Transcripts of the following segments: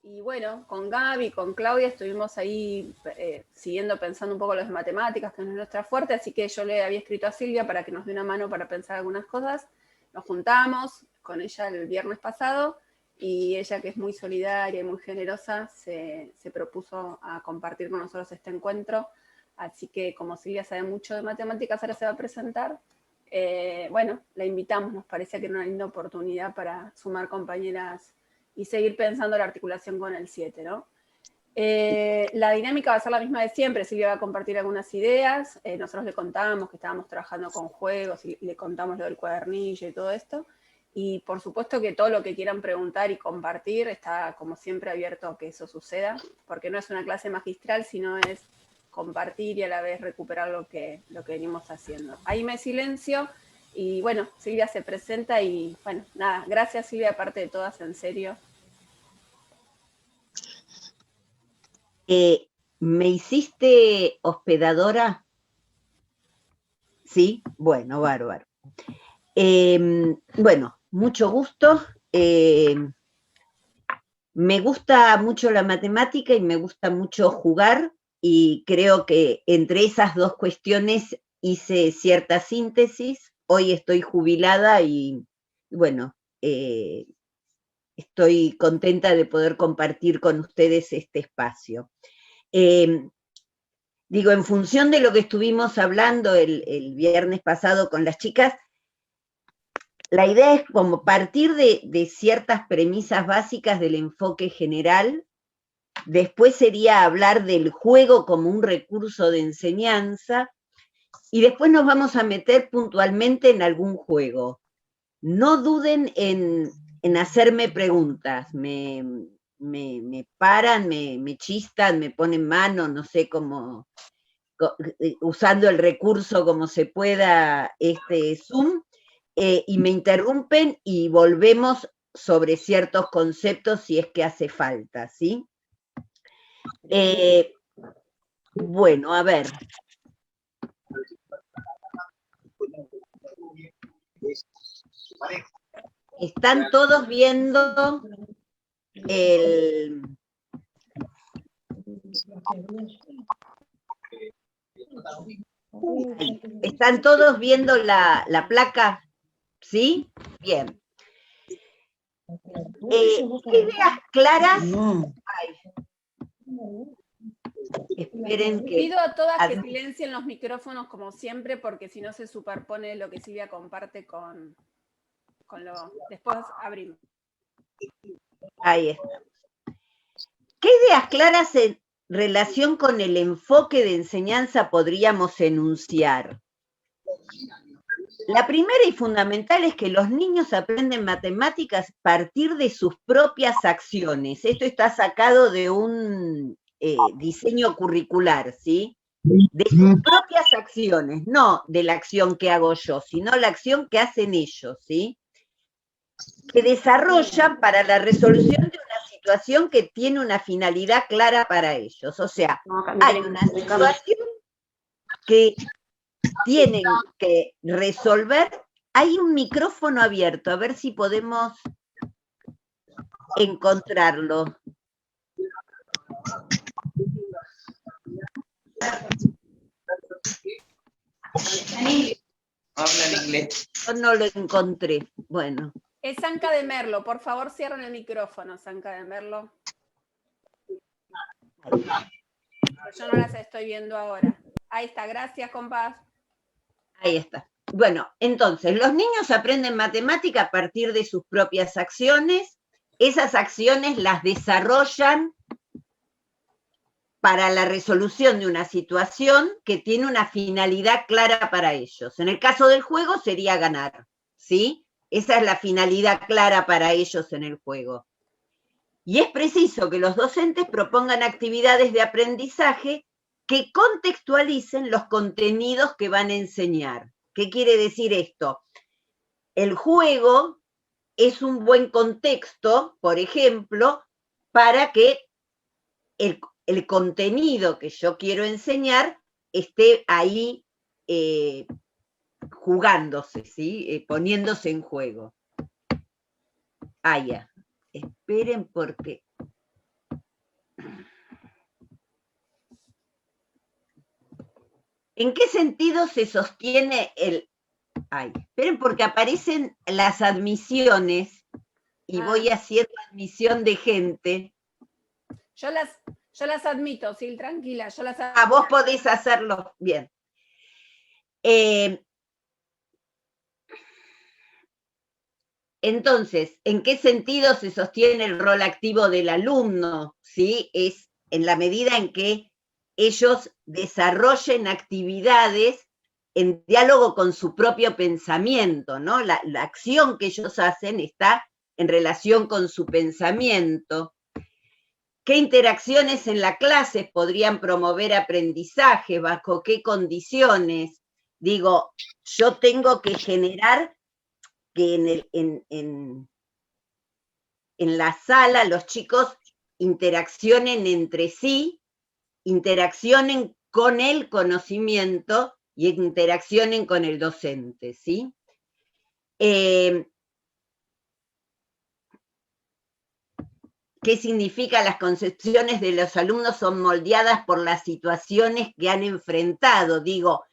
Y bueno, con Gaby, con Claudia estuvimos ahí siguiendo pensando un poco los de matemáticas, que no es nuestra fuerte, así que yo le había escrito a Silvia para que nos dé una mano para pensar algunas cosas. Nos juntamos con ella el viernes pasado y ella, que es muy solidaria y muy generosa, se propuso a compartir con nosotros este encuentro. Así que como Silvia sabe mucho de matemáticas, ahora se va a presentar. Bueno, la invitamos, nos parecía que era una linda oportunidad para sumar compañeras y seguir pensando la articulación con el 7, ¿no? La dinámica va a ser la misma de siempre. Silvia va a compartir algunas ideas. Nosotros le contamos que estábamos trabajando con juegos y le contamos lo del cuadernillo y todo esto. Y por supuesto que todo lo que quieran preguntar y compartir está como siempre abierto a que eso suceda, porque no es una clase magistral, sino es compartir y a la vez recuperar lo que venimos haciendo. Ahí me silencio y bueno, Silvia se presenta y bueno, nada, gracias Silvia, aparte de todas, en serio. ¿Me hiciste hospedadora? Sí, bueno, bárbaro. Bueno, mucho gusto. Me gusta mucho la matemática y me gusta mucho jugar, y creo que entre esas dos cuestiones hice cierta síntesis. Hoy estoy jubilada y, bueno, estoy contenta de poder compartir con ustedes este espacio. Digo, en función de lo que estuvimos hablando el viernes pasado con las chicas, la idea es como partir de ciertas premisas básicas del enfoque general. Después sería hablar del juego como un recurso de enseñanza, y después nos vamos a meter puntualmente en algún juego. No duden en hacerme preguntas, me paran, me chistan, me ponen mano, no sé cómo, usando el recurso como se pueda este Zoom, y me interrumpen y volvemos sobre ciertos conceptos si es que hace falta, ¿sí? Bueno, a ver. Están todos viendo el... ¿Están todos viendo la placa? ¿Sí? Bien. Ideas claras. Ay. Esperen que... Pido a todas que silencien los micrófonos como siempre, porque si no se superpone lo que Silvia comparte con lo... Después abrimos. Ahí está. ¿Qué ideas claras en relación con el enfoque de enseñanza podríamos enunciar? La primera y fundamental es que los niños aprenden matemáticas a partir de sus propias acciones. Esto está sacado de un diseño curricular, ¿sí? De sus propias acciones, no de la acción que hago yo, sino la acción que hacen ellos, ¿sí? Que desarrollan para la resolución de una situación que tiene una finalidad clara para ellos. O sea, hay una situación que tienen que resolver. Hay un micrófono abierto, a ver si podemos encontrarlo. Habla en inglés. Yo no lo encontré. Bueno. Es Sanca de Merlo, por favor cierren el micrófono, Sanca de Merlo. Yo no las estoy viendo ahora. Ahí está, gracias, compás. Ahí está. Bueno, entonces, los niños aprenden matemática a partir de sus propias acciones. Esas acciones las desarrollan para la resolución de una situación que tiene una finalidad clara para ellos. En el caso del juego sería ganar, ¿sí? Esa es la finalidad clara para ellos en el juego. Y es preciso que los docentes propongan actividades de aprendizaje que contextualicen los contenidos que van a enseñar. ¿Qué quiere decir esto? El juego es un buen contexto, por ejemplo, para que el contenido que yo quiero enseñar esté ahí jugándose, ¿sí? Poniéndose en juego. Ah, ya. Esperen porque ¿En qué sentido se sostiene el... Ay, esperen porque aparecen las admisiones y voy haciendo admisión de gente. Yo las admito, Sil, tranquila, yo las admito. Ah, vos podés hacerlo bien. Entonces, ¿en qué sentido se sostiene el rol activo del alumno? ¿Sí? Es en la medida en que ellos desarrollen actividades en diálogo con su propio pensamiento, ¿no? La acción que ellos hacen está en relación con su pensamiento. ¿Qué interacciones en la clase podrían promover aprendizaje? ¿Bajo qué condiciones? Digo, yo tengo que generar que en la sala los chicos interaccionen entre sí, interaccionen con el conocimiento y interaccionen con el docente, ¿sí? ¿Qué significa? Las concepciones de los alumnos son moldeadas por las situaciones que han enfrentado. Digo,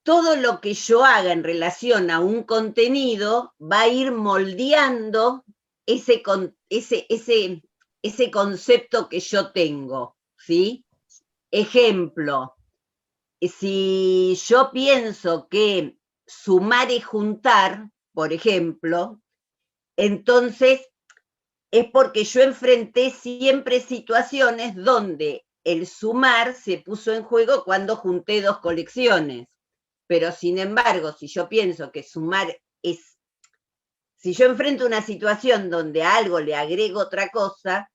todo lo que yo haga en relación a un contenido va a ir moldeando ese concepto que yo tengo, ¿sí? Ejemplo, si yo pienso que sumar es juntar, por ejemplo, entonces es porque yo enfrenté siempre situaciones donde el sumar se puso en juego cuando junté dos colecciones. Pero sin embargo, si yo pienso que sumar es, si yo enfrento una situación donde a algo le agrego otra cosa,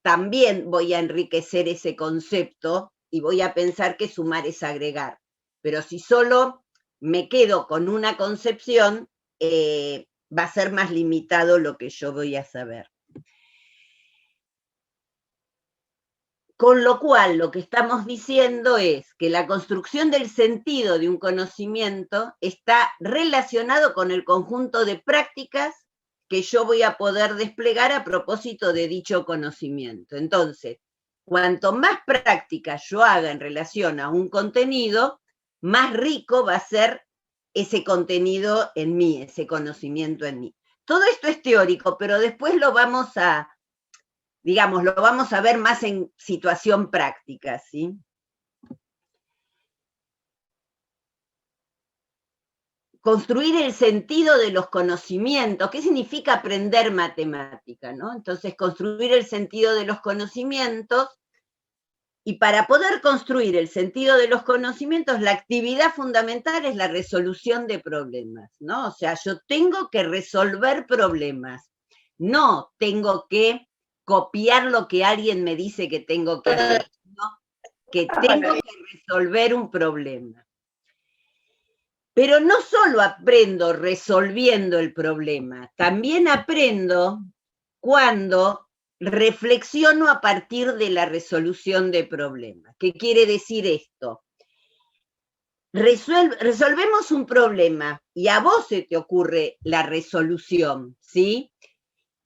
también voy a enriquecer ese concepto y voy a pensar que sumar es agregar. Pero si solo me quedo con una concepción, va a ser más limitado lo que yo voy a saber. Con lo cual, lo que estamos diciendo es que la construcción del sentido de un conocimiento está relacionado con el conjunto de prácticas que yo voy a poder desplegar a propósito de dicho conocimiento. Entonces, cuanto más prácticas yo haga en relación a un contenido, más rico va a ser ese contenido en mí, ese conocimiento en mí. Todo esto es teórico, pero después lo vamos a ver más en situación práctica, ¿sí? Construir el sentido de los conocimientos. ¿Qué significa aprender matemática, no? Entonces, construir el sentido de los conocimientos, y para poder construir el sentido de los conocimientos, la actividad fundamental es la resolución de problemas, ¿no? O sea, yo tengo que resolver problemas, no tengo que copiar lo que alguien me dice que tengo que hacer, ¿no? Que tengo que resolver un problema. Pero no solo aprendo resolviendo el problema, también aprendo cuando reflexiono a partir de la resolución de problemas. ¿Qué quiere decir esto? Resolvemos un problema y a vos se te ocurre la resolución, ¿sí?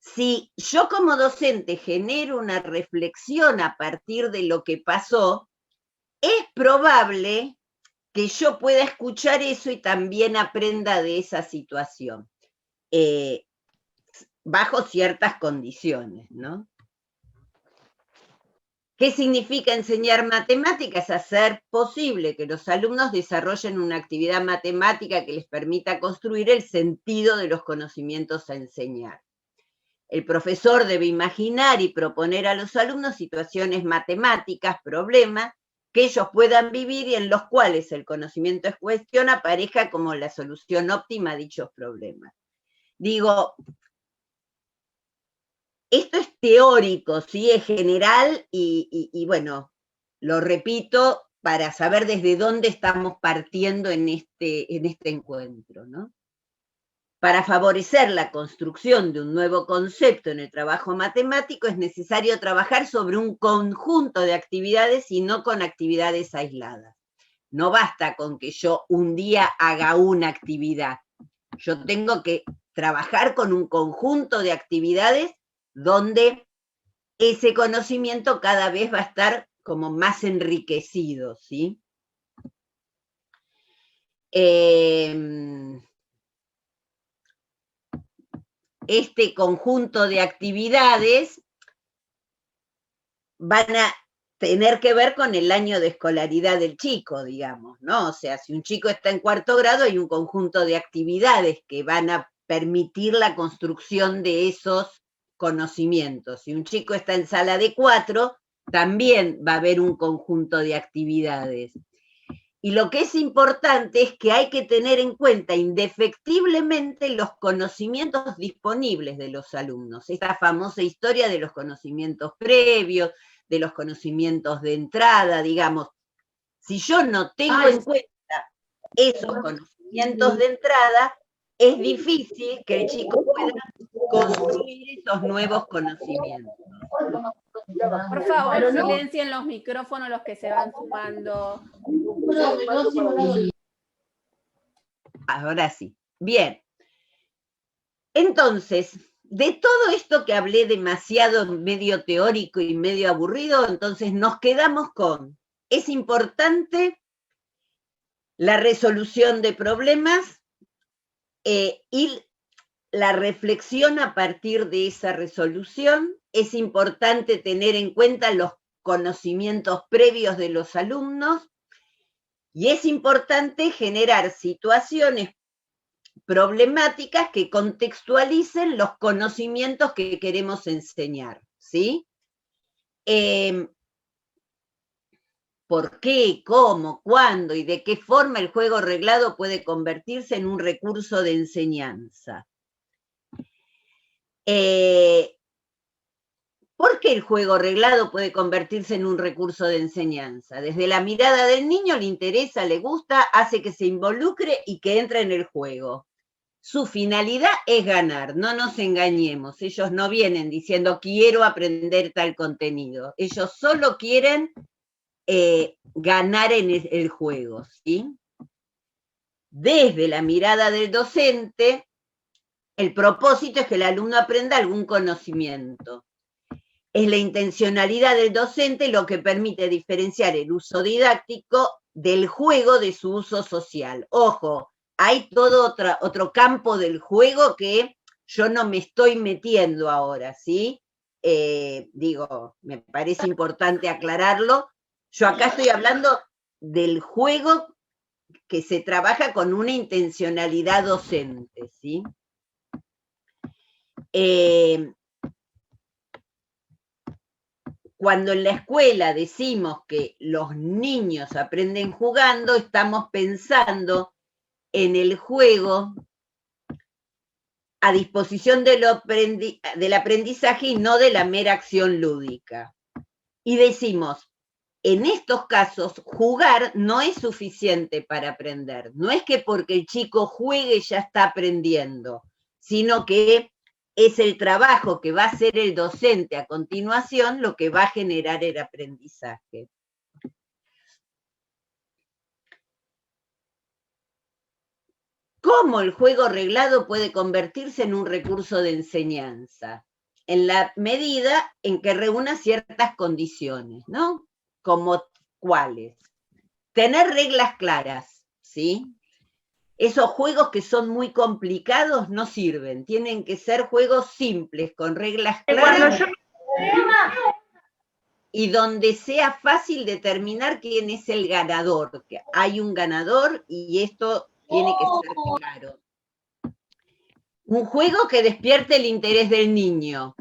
Si yo como docente genero una reflexión a partir de lo que pasó, es probable que yo pueda escuchar eso y también aprenda de esa situación, bajo ciertas condiciones, ¿no? ¿Qué significa enseñar matemáticas? Hacer posible que los alumnos desarrollen una actividad matemática que les permita construir el sentido de los conocimientos a enseñar. El profesor debe imaginar y proponer a los alumnos situaciones matemáticas, problemas, que ellos puedan vivir y en los cuales el conocimiento en cuestión aparezca como la solución óptima a dichos problemas. Digo, esto es teórico, ¿sí? Es general y bueno, lo repito para saber desde dónde estamos partiendo en este encuentro, ¿no? Para favorecer la construcción de un nuevo concepto en el trabajo matemático es necesario trabajar sobre un conjunto de actividades y no con actividades aisladas. No basta con que yo un día haga una actividad. Yo tengo que trabajar con un conjunto de actividades donde ese conocimiento cada vez va a estar como más enriquecido, ¿sí? Este conjunto de actividades van a tener que ver con el año de escolaridad del chico, digamos, ¿no? O sea, si un chico está en 4º grado, hay un conjunto de actividades que van a permitir la construcción de esos conocimientos. Si un chico está en sala de 4, también va a haber un conjunto de actividades. Y lo que es importante es que hay que tener en cuenta indefectiblemente los conocimientos disponibles de los alumnos. Esta famosa historia de los conocimientos previos, de los conocimientos de entrada, digamos. Si yo no tengo en cuenta esos conocimientos de entrada, es difícil que el chico pueda construir esos nuevos conocimientos. Por favor, silencien los micrófonos los que se van sumando. Ahora sí. Bien. Entonces, de todo esto que hablé demasiado medio teórico y medio aburrido, entonces nos quedamos con, es importante la resolución de problemas y la reflexión a partir de esa resolución. Es importante tener en cuenta los conocimientos previos de los alumnos y es importante generar situaciones problemáticas que contextualicen los conocimientos que queremos enseñar, ¿sí? ¿Por qué, cómo, cuándo y de qué forma el juego reglado puede convertirse en un recurso de enseñanza? ¿Por qué el juego reglado puede convertirse en un recurso de enseñanza? Desde la mirada del niño le interesa, le gusta, hace que se involucre y que entre en el juego. Su finalidad es ganar, no nos engañemos. Ellos no vienen diciendo quiero aprender tal contenido. Ellos solo quieren ganar en el juego, ¿sí? Desde la mirada del docente, el propósito es que el alumno aprenda algún conocimiento. Es la intencionalidad del docente lo que permite diferenciar el uso didáctico del juego de su uso social. Ojo, hay todo otro campo del juego que yo no me estoy metiendo ahora, ¿sí? Digo, me parece importante aclararlo. Yo acá estoy hablando del juego que se trabaja con una intencionalidad docente, ¿sí? Cuando en la escuela decimos que los niños aprenden jugando, estamos pensando en el juego a disposición del aprendizaje y no de la mera acción lúdica. Y decimos, en estos casos, jugar no es suficiente para aprender. No es que porque el chico juegue ya está aprendiendo, sino que es el trabajo que va a hacer el docente a continuación lo que va a generar el aprendizaje. ¿Cómo el juego reglado puede convertirse en un recurso de enseñanza? En la medida en que reúna ciertas condiciones, ¿no? Como cuáles. Tener reglas claras, ¿sí? Esos juegos que son muy complicados no sirven, tienen que ser juegos simples, con reglas claras y donde sea fácil determinar quién es el ganador, que hay un ganador y esto tiene que ser claro. Un juego que despierte el interés del niño.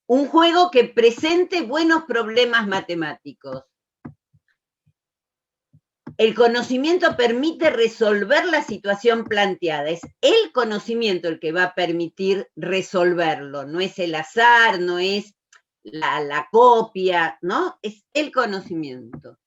Un juego que presente buenos problemas matemáticos. El conocimiento permite resolver la situación planteada. Es el conocimiento el que va a permitir resolverlo. No es el azar, no es la copia, ¿no? Es el conocimiento.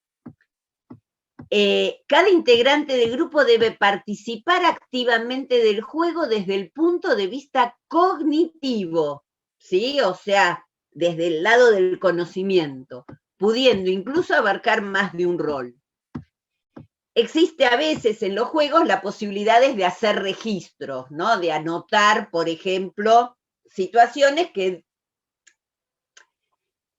Cada integrante del grupo debe participar activamente del juego desde el punto de vista cognitivo, ¿sí? O sea, desde el lado del conocimiento, pudiendo incluso abarcar más de un rol. Existe a veces en los juegos la posibilidad de hacer registros, ¿no? De anotar, por ejemplo, situaciones que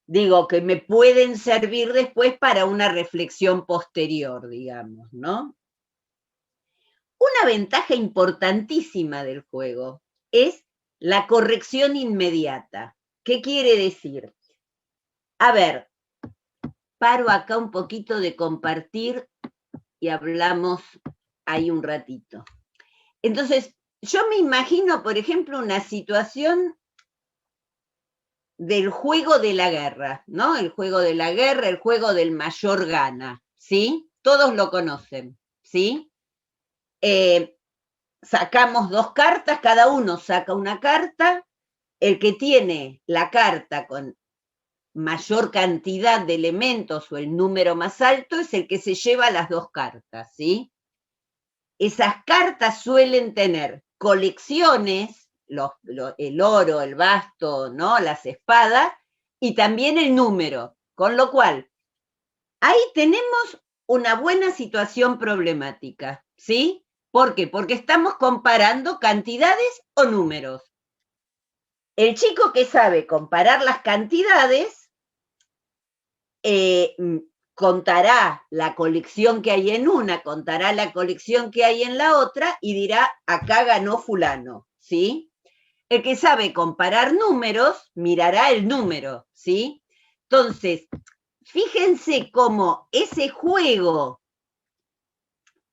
digo, que me pueden servir después para una reflexión posterior, digamos, ¿no? Una ventaja importantísima del juego es la corrección inmediata. ¿Qué quiere decir? A ver, paro acá un poquito de compartir y hablamos ahí un ratito. Entonces, yo me imagino, por ejemplo, una situación del juego de la guerra, ¿no? El juego de la guerra, el juego del mayor gana, ¿sí? Todos lo conocen, ¿sí? Sacamos 2 cartas, cada uno saca una carta, el que tiene la carta con mayor cantidad de elementos o el número más alto es el que se lleva las 2 cartas, ¿sí? Esas cartas suelen tener colecciones, el oro, el basto, ¿no? Las espadas, y también el número, con lo cual, ahí tenemos una buena situación problemática, ¿sí? ¿Por qué? Porque estamos comparando cantidades o números. El chico que sabe comparar las cantidades contará la colección que hay en una, contará la colección que hay en la otra y dirá, acá ganó fulano, ¿sí? El que sabe comparar números, mirará el número, ¿sí? Entonces, fíjense cómo ese juego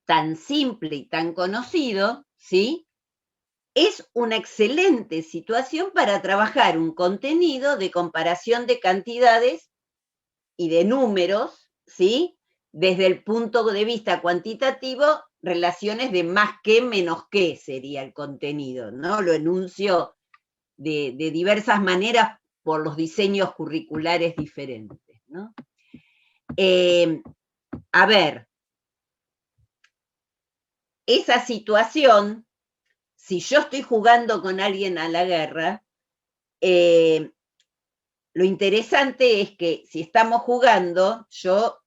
tan simple y tan conocido, ¿sí? Es una excelente situación para trabajar un contenido de comparación de cantidades y de números, ¿sí? Desde el punto de vista cuantitativo, relaciones de más que menos que sería el contenido, ¿no? Lo enuncio de diversas maneras por los diseños curriculares diferentes, ¿no? A ver, esa situación, si yo estoy jugando con alguien a la guerra, lo interesante es que si estamos jugando, yo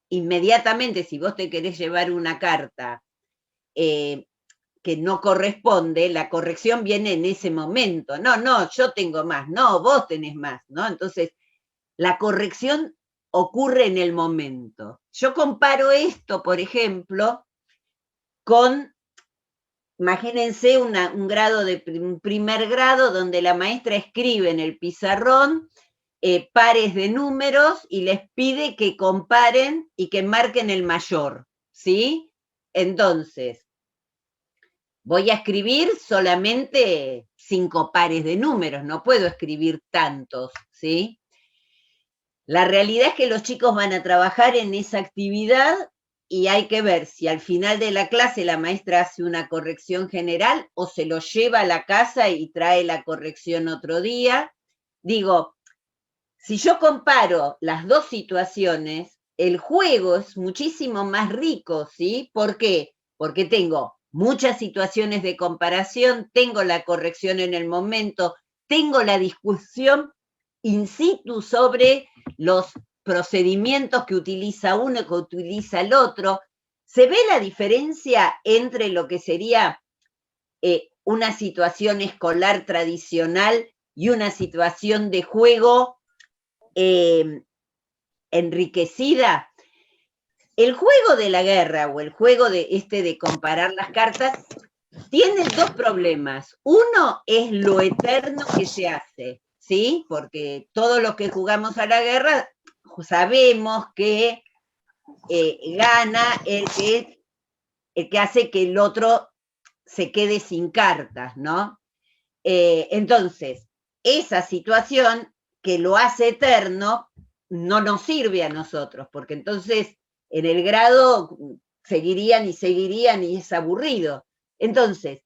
inmediatamente, si vos te querés llevar una carta que no corresponde, la corrección viene en ese momento. No, no, yo tengo más, no, vos tenés más, ¿no? Entonces, la corrección ocurre en el momento. Yo comparo esto, por ejemplo, con, imagínense un grado de un primer grado donde la maestra escribe en el pizarrón pares de números y les pide que comparen y que marquen el mayor, ¿sí? Entonces, voy a escribir solamente 5 pares de números, no puedo escribir tantos, ¿sí? La realidad es que los chicos van a trabajar en esa actividad y hay que ver si al final de la clase la maestra hace una corrección general o se lo lleva a la casa y trae la corrección otro día. Digo, si yo comparo las dos situaciones, el juego es muchísimo más rico, ¿sí? ¿Por qué? Porque tengo muchas situaciones de comparación, tengo la corrección en el momento, tengo la discusión in situ sobre los procedimientos que utiliza uno y que utiliza el otro. ¿Se ve la diferencia entre lo que sería una situación escolar tradicional y una situación de juego enriquecida? El juego de la guerra o el juego de comparar las cartas tiene 2 problemas. Uno es lo eterno que se hace, ¿sí? Porque todos los que jugamos a la guerra sabemos que gana el que hace que el otro se quede sin cartas, ¿no? Entonces, esa situación que lo hace eterno no nos sirve a nosotros, porque entonces en el grado seguirían y es aburrido. Entonces,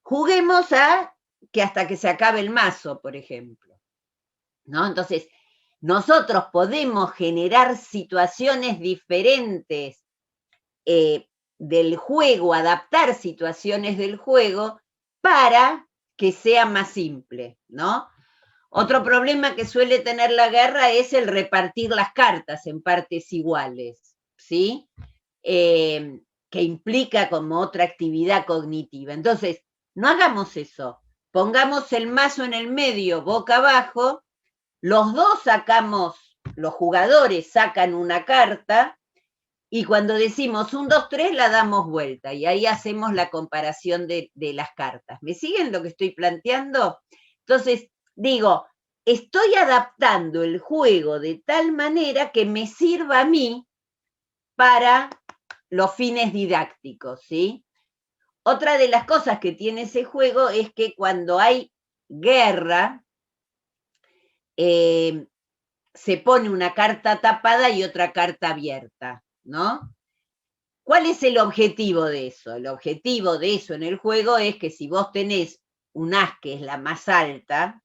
juguemos a que hasta que se acabe el mazo, por ejemplo, ¿no? Entonces, nosotros podemos generar situaciones diferentes del juego, adaptar situaciones del juego para que sea más simple, ¿no? Otro problema que suele tener la guerra es el repartir las cartas en partes iguales, ¿sí? Que implica como otra actividad cognitiva. Entonces, no hagamos eso. Pongamos el mazo en el medio, boca abajo, los dos sacamos, los jugadores sacan una carta, y cuando decimos 1, 2, 3, la damos vuelta, y ahí hacemos la comparación de las cartas. ¿Me siguen lo que estoy planteando? Entonces, digo, estoy adaptando el juego de tal manera que me sirva a mí para los fines didácticos, ¿sí? Otra de las cosas que tiene ese juego es que cuando hay guerra, se pone una carta tapada y otra carta abierta, ¿no? ¿Cuál es el objetivo de eso? El objetivo de eso en el juego es que si vos tenés un as que es la más alta,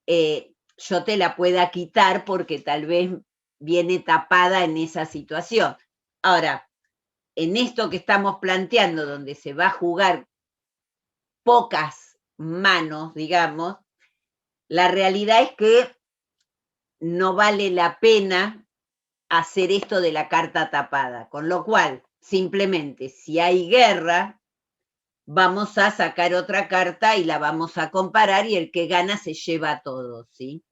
yo te la pueda quitar porque tal vez viene tapada en esa situación. Ahora, en esto que estamos planteando, donde se va a jugar pocas manos, digamos, la realidad es que no vale la pena hacer esto de la carta tapada, con lo cual, simplemente, si hay guerra, vamos a sacar otra carta y la vamos a comparar y el que gana se lleva todo, ¿sí?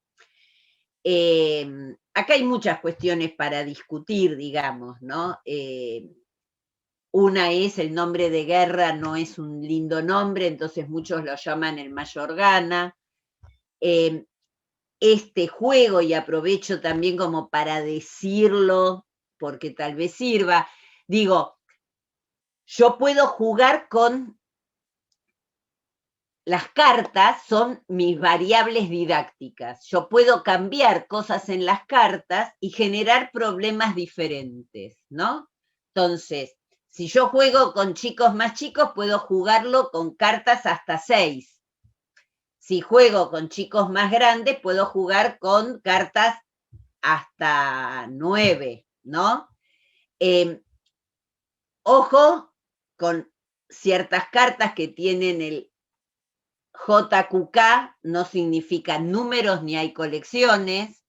Acá hay muchas cuestiones para discutir, digamos, ¿no? Una es el nombre de guerra, no es un lindo nombre, entonces muchos lo llaman el mayor gana. Este juego, y aprovecho también como para decirlo, porque tal vez sirva, digo, yo puedo jugar con las cartas, son mis variables didácticas. Yo puedo cambiar cosas en las cartas y generar problemas diferentes, ¿no? Entonces, si yo juego con chicos más chicos, puedo jugarlo con cartas hasta 6. Si juego con chicos más grandes, puedo jugar con cartas hasta 9, ¿no? Ojo con ciertas cartas que tienen el JQK, no significan números ni hay colecciones.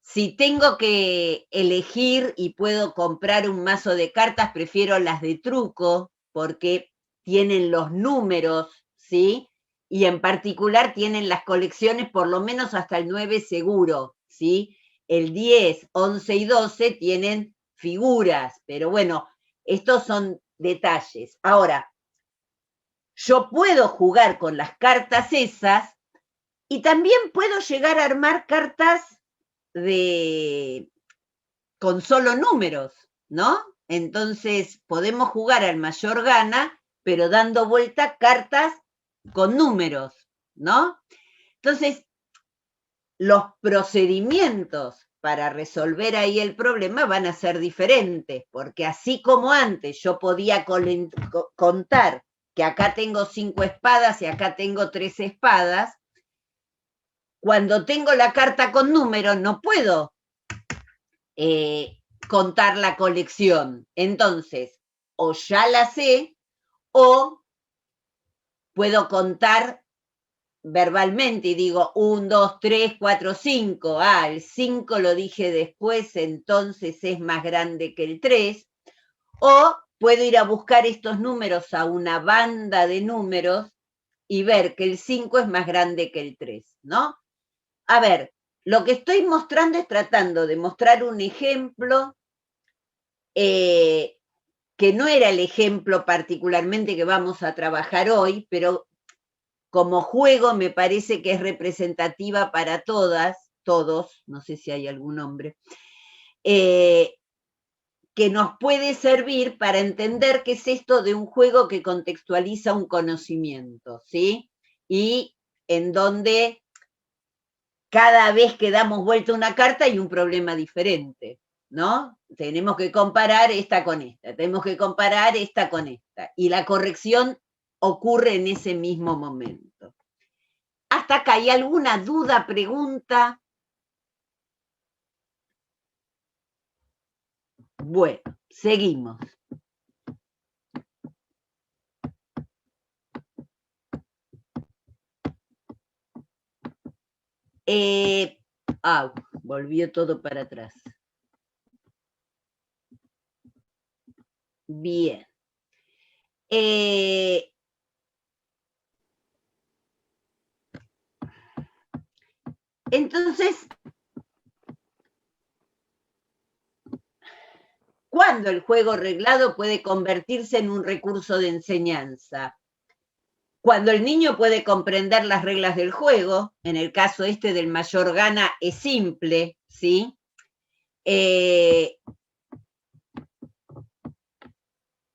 Si tengo que elegir y puedo comprar un mazo de cartas, prefiero las de truco porque tienen los números, ¿sí? Y en particular tienen las colecciones por lo menos hasta el 9 seguro, ¿sí? El 10, 11 y 12 tienen figuras, pero bueno, estos son detalles. Ahora, yo puedo jugar con las cartas esas y también puedo llegar a armar cartas de con solo números, ¿no? Entonces podemos jugar al mayor gana, pero dando vuelta cartas con números, ¿no? Entonces, los procedimientos para resolver ahí el problema van a ser diferentes, porque así como antes yo podía contar que acá tengo 5 espadas y acá tengo 3 espadas, cuando tengo la carta con números no puedo contar la colección. Entonces, o ya la sé, o puedo contar verbalmente y digo 1, 2, 3, 4, 5. Ah, el 5 lo dije después, entonces es más grande que el 3. O puedo ir a buscar estos números a una banda de números y ver que el 5 es más grande que el 3, ¿no? A ver, lo que estoy mostrando es tratando de mostrar un ejemplo que no era el ejemplo particularmente que vamos a trabajar hoy, pero como juego me parece que es representativa para todas, todos, no sé si hay algún hombre, que nos puede servir para entender qué es esto de un juego que contextualiza un conocimiento, ¿sí? Y en donde cada vez que damos vuelta una carta hay un problema diferente, ¿no? Tenemos que comparar esta con esta, tenemos que comparar esta con esta, y la corrección ocurre en ese mismo momento. ¿Hasta acá hay alguna duda, pregunta? Bueno, seguimos. Volvió todo para atrás. Bien. Entonces, ¿cuándo el juego reglado puede convertirse en un recurso de enseñanza? Cuando el niño puede comprender las reglas del juego, en el caso este del mayor gana es simple, ¿sí?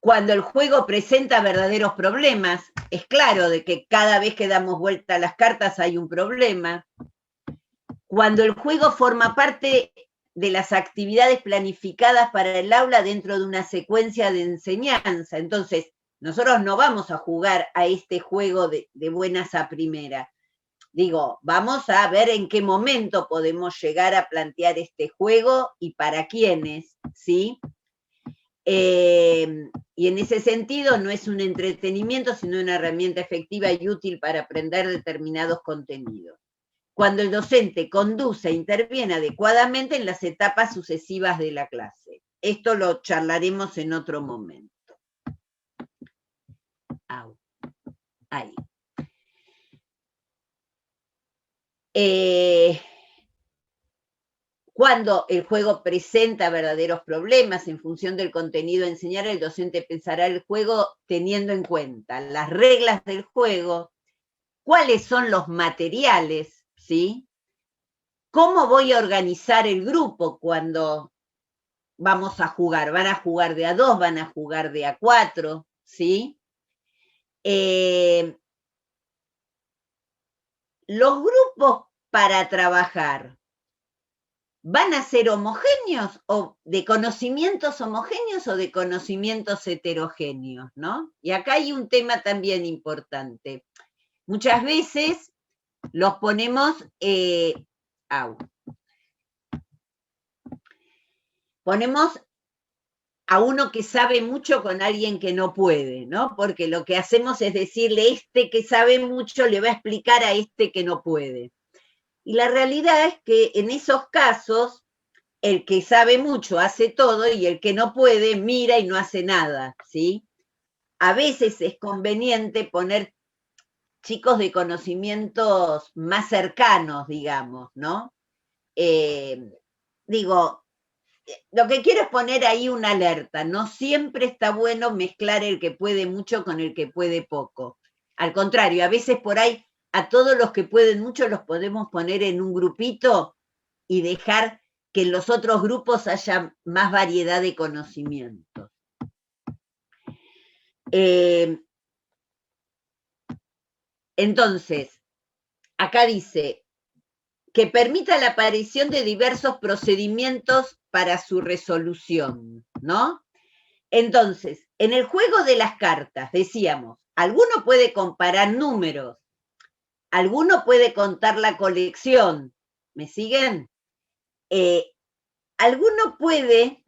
Cuando el juego presenta verdaderos problemas, es claro de que cada vez que damos vuelta a las cartas hay un problema. Cuando el juego forma parte de las actividades planificadas para el aula dentro de una secuencia de enseñanza. Entonces, nosotros no vamos a jugar a este juego de buenas a primera. Digo, vamos a ver en qué momento podemos llegar a plantear este juego y para quiénes, ¿sí? Y en ese sentido no es un entretenimiento, sino una herramienta efectiva y útil para aprender determinados contenidos. Cuando el docente conduce e interviene adecuadamente en las etapas sucesivas de la clase. Esto lo charlaremos en otro momento. Ahí. Cuando el juego presenta verdaderos problemas en función del contenido a enseñar, el docente pensará el juego teniendo en cuenta las reglas del juego, cuáles son los materiales, ¿sí? ¿Cómo voy a organizar el grupo cuando vamos a jugar? ¿Van a jugar de a 2? ¿Van a jugar de a 4? ¿Sí? Los grupos para trabajar, ¿van a ser homogéneos o de conocimientos homogéneos o de conocimientos heterogéneos, ¿no? Y acá hay un tema también importante. Muchas veces los ponemos, ponemos a uno que sabe mucho con alguien que no puede, ¿no? Porque lo que hacemos es decirle, este que sabe mucho le va a explicar a este que no puede. Y la realidad es que en esos casos, el que sabe mucho hace todo y el que no puede mira y no hace nada, ¿sí? A veces es conveniente poner chicos de conocimientos más cercanos, digamos, ¿no? Digo, lo que quiero es poner ahí una alerta. No siempre está bueno mezclar el que puede mucho con el que puede poco. Al contrario, a veces por ahí a todos los que pueden mucho los podemos poner en un grupito y dejar que en los otros grupos haya más variedad de conocimientos. Entonces, acá dice que permita la aparición de diversos procedimientos para su resolución, ¿no? Entonces, en el juego de las cartas, decíamos, alguno puede comparar números, alguno puede contar la colección, ¿me siguen? Alguno puede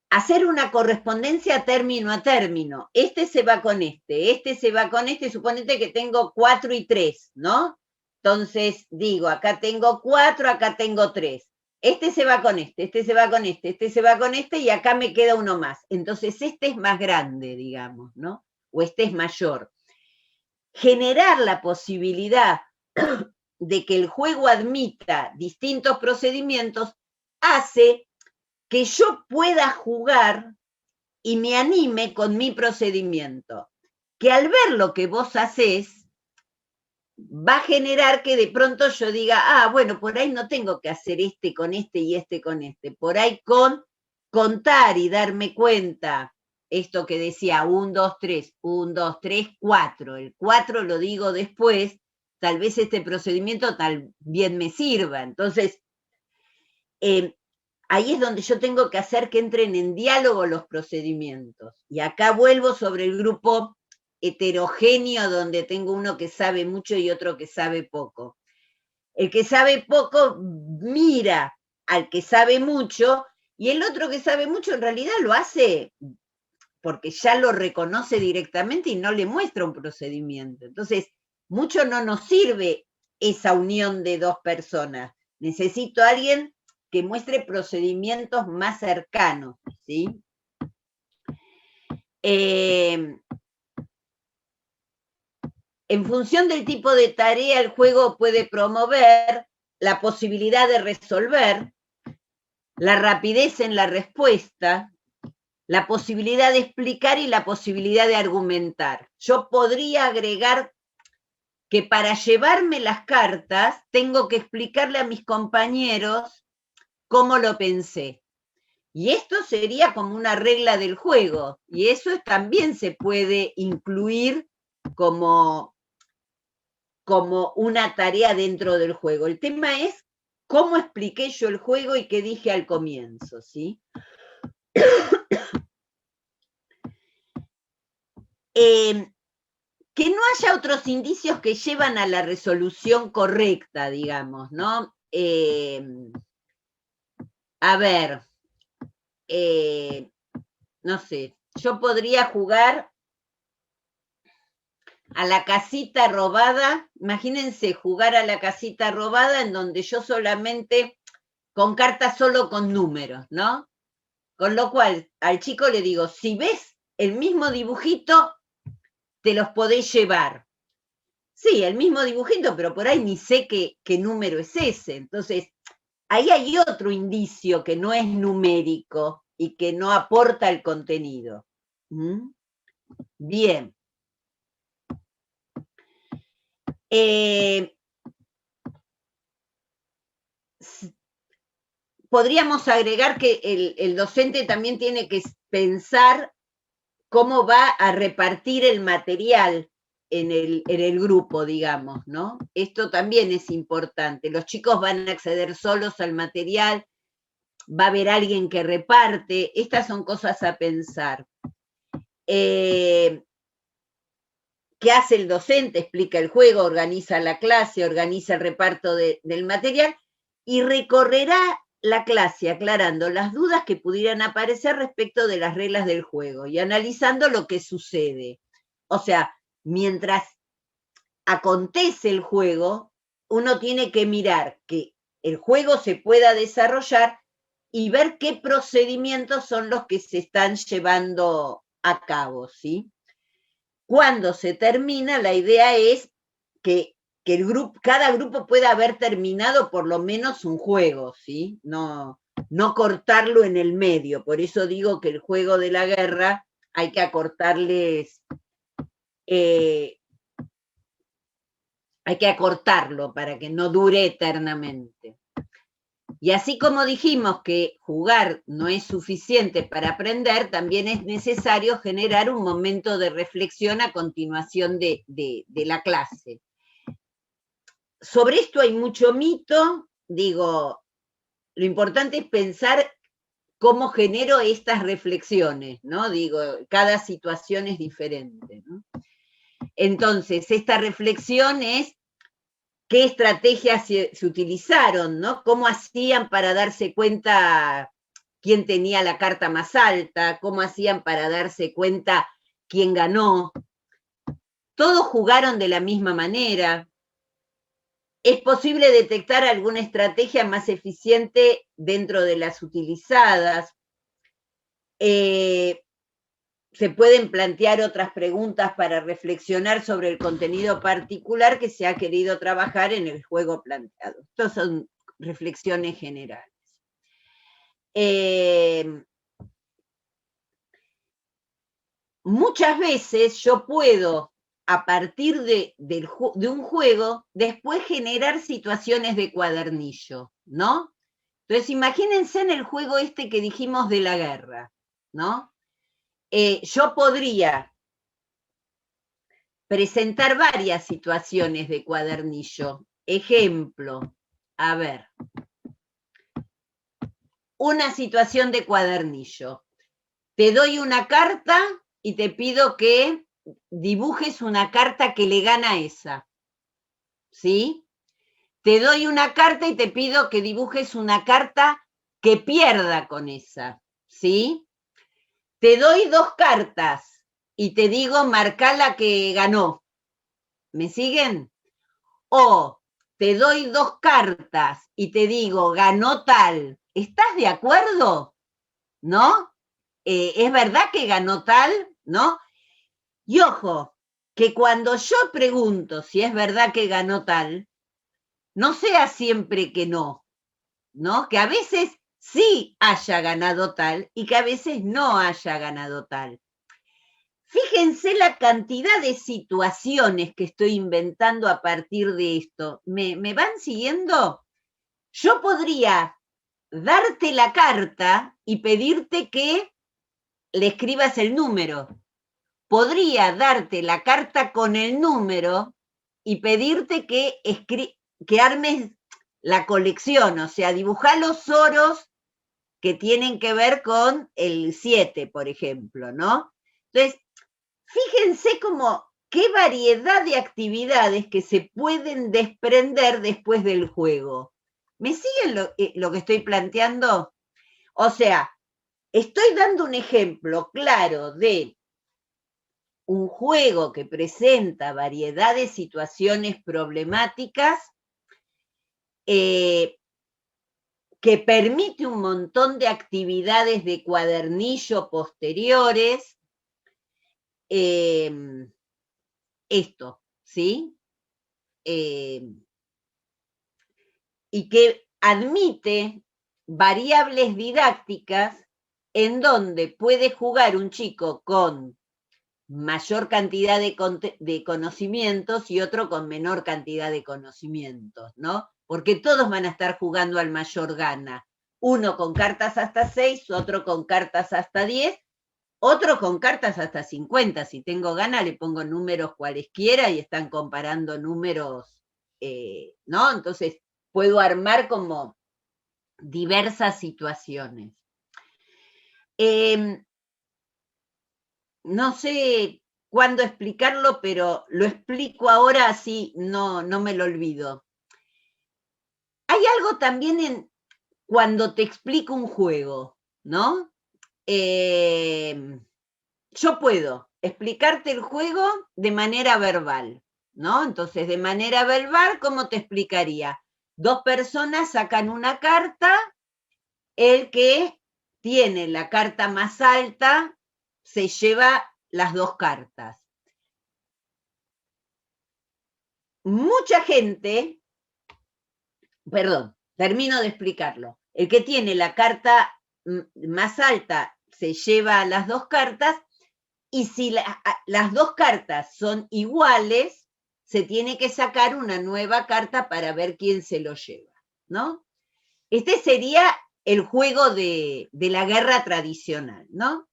hacer una correspondencia término a término. Este se va con este se va con este, suponete que tengo 4 y 3, ¿no? Entonces digo, acá tengo 4, acá tengo 3. Este se va con este se va con este se va con este y acá me queda uno más. Entonces este es más grande, digamos, ¿no? O este es mayor. Generar la posibilidad de que el juego admita distintos procedimientos hace que yo pueda jugar y me anime con mi procedimiento. Que al ver lo que vos hacés, va a generar que de pronto yo diga, bueno, por ahí no tengo que hacer este con este y este con este. Por ahí con contar y darme cuenta, esto que decía 1, 2, 3, 1, 2, 3, 4. El 4 lo digo después, tal vez este procedimiento también me sirva. Entonces, ahí es donde yo tengo que hacer que entren en diálogo los procedimientos. Y acá vuelvo sobre el grupo heterogéneo, donde tengo uno que sabe mucho y otro que sabe poco. El que sabe poco mira al que sabe mucho, y el otro que sabe mucho en realidad lo hace porque ya lo reconoce directamente y no le muestra un procedimiento. Entonces, mucho no nos sirve esa unión de dos personas. Necesito a alguien que muestre procedimientos más cercanos, ¿sí? en función del tipo de tarea, el juego puede promover la posibilidad de resolver, la rapidez en la respuesta, la posibilidad de explicar y la posibilidad de argumentar. Yo podría agregar que para llevarme las cartas tengo que explicarle a mis compañeros cómo lo pensé. Y esto sería como una regla del juego, y eso también se puede incluir como una tarea dentro del juego. El tema es cómo expliqué yo el juego y qué dije al comienzo, ¿sí? Que no haya otros indicios que llevan a la resolución correcta, digamos, ¿no? A ver, no sé, yo podría jugar a la casita robada, imagínense jugar a la casita robada en donde yo solamente, con cartas solo con números, ¿no? Con lo cual, al chico le digo, si ves el mismo dibujito, te los podés llevar. Sí, el mismo dibujito, pero por ahí ni sé qué número es ese. Entonces, ahí hay otro indicio que no es numérico y que no aporta el contenido. ¿Mm? Bien. Podríamos agregar que el docente también tiene que pensar cómo va a repartir el material en el grupo, digamos, ¿no? Esto también es importante. Los chicos van a acceder solos al material, va a haber alguien que reparte, estas son cosas a pensar. ¿Qué hace el docente? Explica el juego, organiza la clase, organiza el reparto del material y recorrerá la clase aclarando las dudas que pudieran aparecer respecto de las reglas del juego y analizando lo que sucede. O sea, mientras acontece el juego, uno tiene que mirar que el juego se pueda desarrollar y ver qué procedimientos son los que se están llevando a cabo, ¿sí? Cuando se termina, la idea es que cada grupo pueda haber terminado por lo menos un juego, ¿sí? No cortarlo en el medio. Por eso digo que el juego de la guerra hay que acortarles, hay que acortarlo para que no dure eternamente. Y así como dijimos que jugar no es suficiente para aprender, también es necesario generar un momento de reflexión a continuación de la clase. Sobre esto hay mucho mito, digo, lo importante es pensar cómo genero estas reflexiones, ¿no? Digo, cada situación es diferente, ¿no? Entonces, esta reflexión es qué estrategias se utilizaron, ¿no? Cómo hacían para darse cuenta quién tenía la carta más alta, cómo hacían para darse cuenta quién ganó. Todos jugaron de la misma manera. ¿Es posible detectar alguna estrategia más eficiente dentro de las utilizadas? Se pueden plantear otras preguntas para reflexionar sobre el contenido particular que se ha querido trabajar en el juego planteado. Estas son reflexiones generales. Muchas veces yo puedo, a partir de un juego, después generar situaciones de cuadernillo, ¿no? Entonces, imagínense en el juego este que dijimos de la guerra, ¿no? Yo podría presentar varias situaciones de cuadernillo. Ejemplo, a ver, una situación de cuadernillo. Te doy una carta y te pido que dibujes una carta que le gana a esa. ¿Sí? Te doy una carta y te pido que dibujes una carta que pierda con esa. ¿Sí? Te doy dos cartas y te digo, marca la que ganó. ¿Me siguen? O te doy dos cartas y te digo, ganó tal. ¿Estás de acuerdo? ¿No? ¿Es verdad que ganó tal? ¿No? Y ojo, que cuando yo pregunto si es verdad que ganó tal, no sea siempre que no, ¿no? Que a veces sí haya ganado tal y que a veces no haya ganado tal. Fíjense la cantidad de situaciones que estoy inventando a partir de esto. ¿Me van siguiendo? Yo podría darte la carta y pedirte que le escribas el número. Podría darte la carta con el número y pedirte que armes la colección, o sea, dibujar los oros que tienen que ver con el 7, por ejemplo, ¿no? Entonces, fíjense como qué variedad de actividades que se pueden desprender después del juego. ¿Me siguen lo que estoy planteando? O sea, estoy dando un ejemplo claro de un juego que presenta variedad de situaciones problemáticas, que permite un montón de actividades de cuadernillo posteriores. Esto, ¿sí? Y que admite variables didácticas en donde puede jugar un chico con mayor cantidad de conocimientos y otro con menor cantidad de conocimientos, ¿no? Porque todos van a estar jugando al mayor gana. Uno con cartas hasta 6, otro con cartas hasta 10, otro con cartas hasta 50. Si tengo gana, le pongo números cualesquiera y están comparando números, ¿no? Entonces, puedo armar como diversas situaciones. No sé cuándo explicarlo, pero lo explico ahora así no me lo olvido. Hay algo también en cuando te explico un juego, ¿no? Yo puedo explicarte el juego de manera verbal, ¿no? Entonces, de manera verbal, ¿cómo te explicaría? Dos personas sacan una carta, el que tiene la carta más alta se lleva las dos cartas. Mucha gente, perdón, termino de explicarlo. El que tiene la carta más alta se lleva las dos cartas y si las dos cartas son iguales, se tiene que sacar una nueva carta para ver quién se lo lleva, ¿no? Este sería el juego de la guerra tradicional, ¿no?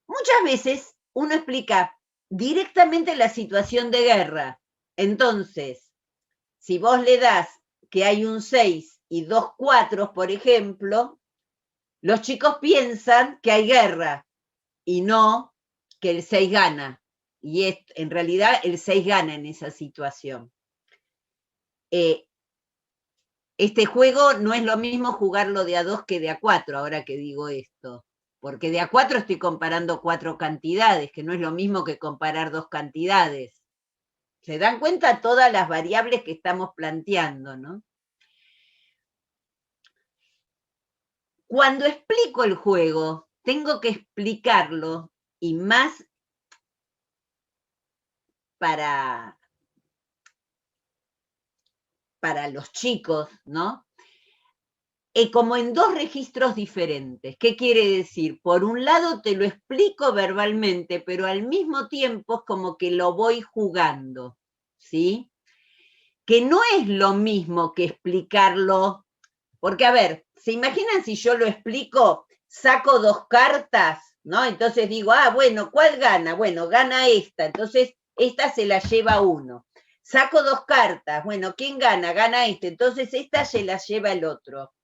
Muchas veces uno explica directamente la situación de guerra. Entonces, si vos le das que hay un 6 y dos 4, por ejemplo, los chicos piensan que hay guerra y no que el 6 gana. Y en realidad el 6 gana en esa situación. Este juego no es lo mismo jugarlo de a 2 que de a 4, ahora que digo esto. Porque de a 4 estoy comparando 4 cantidades, que no es lo mismo que comparar 2 cantidades. ¿Se dan cuenta todas las variables que estamos planteando, no? Cuando explico el juego, tengo que explicarlo, y más para los chicos, ¿no? Como en dos registros diferentes. ¿Qué quiere decir? Por un lado te lo explico verbalmente, pero al mismo tiempo es como que lo voy jugando, ¿sí? Que no es lo mismo que explicarlo, porque a ver, ¿se imaginan si yo lo explico, saco dos cartas, ¿no? Entonces digo, bueno, ¿cuál gana? Bueno, gana esta, entonces esta se la lleva uno. Saco dos cartas, bueno, ¿quién gana? Gana este, entonces esta se la lleva el otro.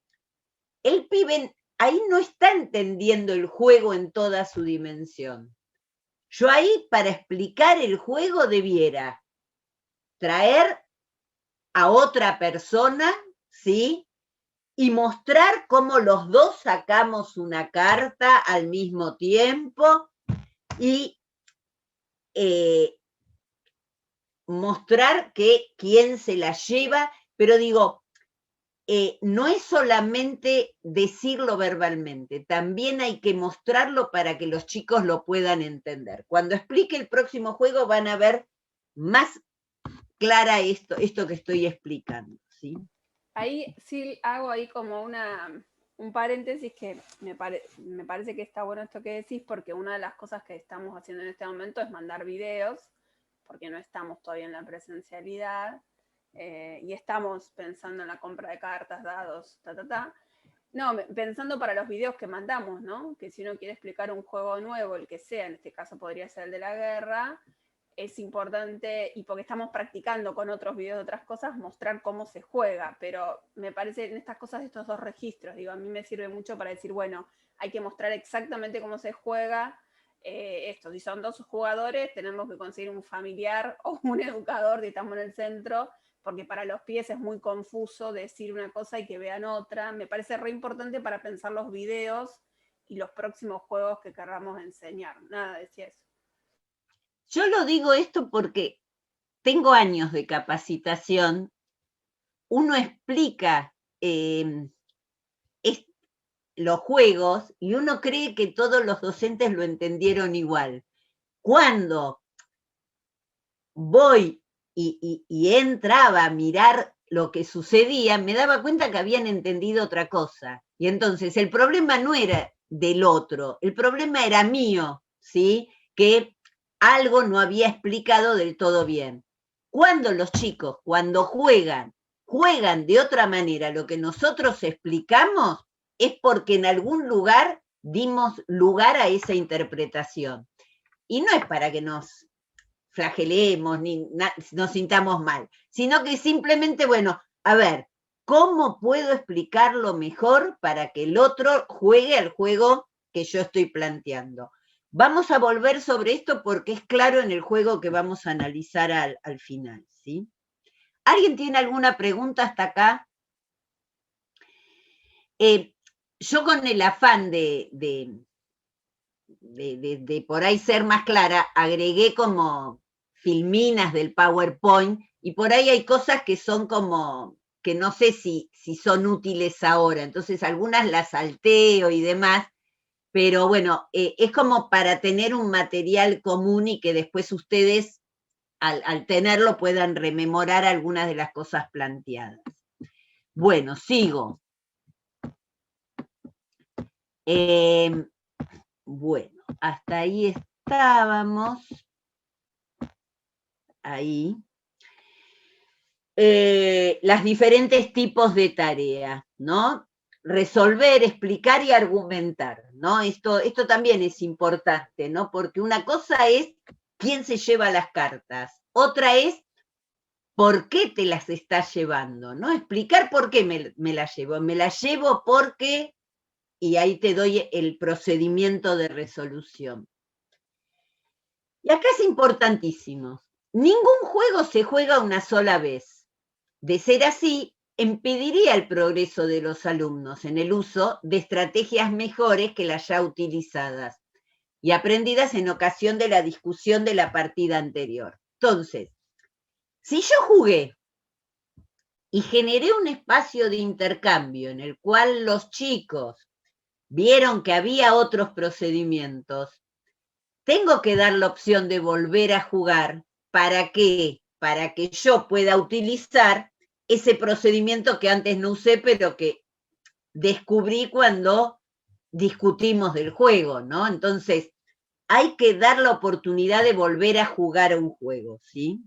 El pibe ahí no está entendiendo el juego en toda su dimensión. Yo ahí, para explicar el juego, debiera traer a otra persona, ¿sí? Y mostrar cómo los dos sacamos una carta al mismo tiempo y mostrar que quién se la lleva, pero digo, no es solamente decirlo verbalmente, también hay que mostrarlo para que los chicos lo puedan entender. Cuando explique el próximo juego van a ver más clara esto que estoy explicando, ¿sí? Ahí sí hago ahí como un paréntesis que me parece que está bueno esto que decís, porque una de las cosas que estamos haciendo en este momento es mandar videos, porque no estamos todavía en la presencialidad, y estamos pensando en la compra de cartas, dados, No, pensando para los videos que mandamos, ¿no? Que si uno quiere explicar un juego nuevo, el que sea, en este caso podría ser el de la guerra, es importante, y porque estamos practicando con otros videos de otras cosas, mostrar cómo se juega, pero me parece en estas cosas, estos dos registros, digo, a mí me sirve mucho para decir, bueno, hay que mostrar exactamente cómo se juega, esto, si son 2 jugadores, tenemos que conseguir un familiar o un educador, si estamos en el centro, porque para los pies es muy confuso decir una cosa y que vean otra. Me parece re importante para pensar los videos y los próximos juegos que queramos enseñar. Nada, decía eso. Yo lo digo esto porque tengo años de capacitación, uno explica los juegos y uno cree que todos los docentes lo entendieron igual. Cuando voy y entraba a mirar lo que sucedía, me daba cuenta que habían entendido otra cosa. Y entonces el problema no era del otro, el problema era mío, ¿sí? Que algo no había explicado del todo bien. Cuando los chicos, cuando juegan de otra manera lo que nosotros explicamos, es porque en algún lugar dimos lugar a esa interpretación. Y no es para que nos flagelemos, ni nos sintamos mal, sino que simplemente, bueno, a ver, ¿cómo puedo explicarlo mejor para que el otro juegue al juego que yo estoy planteando? Vamos a volver sobre esto porque es claro en el juego que vamos a analizar al final, ¿sí? ¿Alguien tiene alguna pregunta hasta acá? Yo con el afán de por ahí ser más clara, agregué como filminas del PowerPoint y por ahí hay cosas que son como, que no sé si son útiles ahora, entonces algunas las salteo y demás, pero bueno, es como para tener un material común y que después ustedes al tenerlo puedan rememorar algunas de las cosas planteadas. Bueno, sigo. Bueno, hasta ahí estábamos. Ahí. Las diferentes tipos de tarea, ¿no? Resolver, explicar y argumentar, ¿no? Esto también es importante, ¿no? Porque una cosa es quién se lleva las cartas, otra es por qué te las estás llevando, ¿no? Explicar por qué me las llevo. Me las llevo porque, y ahí te doy el procedimiento de resolución. Y acá es importantísimo. Ningún juego se juega una sola vez. De ser así, impediría el progreso de los alumnos en el uso de estrategias mejores que las ya utilizadas y aprendidas en ocasión de la discusión de la partida anterior. Entonces, si yo jugué y generé un espacio de intercambio en el cual los chicos vieron que había otros procedimientos, tengo que dar la opción de volver a jugar. ¿Para qué? Para que yo pueda utilizar ese procedimiento que antes no usé, pero que descubrí cuando discutimos del juego, ¿no? Entonces, hay que dar la oportunidad de volver a jugar a un juego, ¿sí?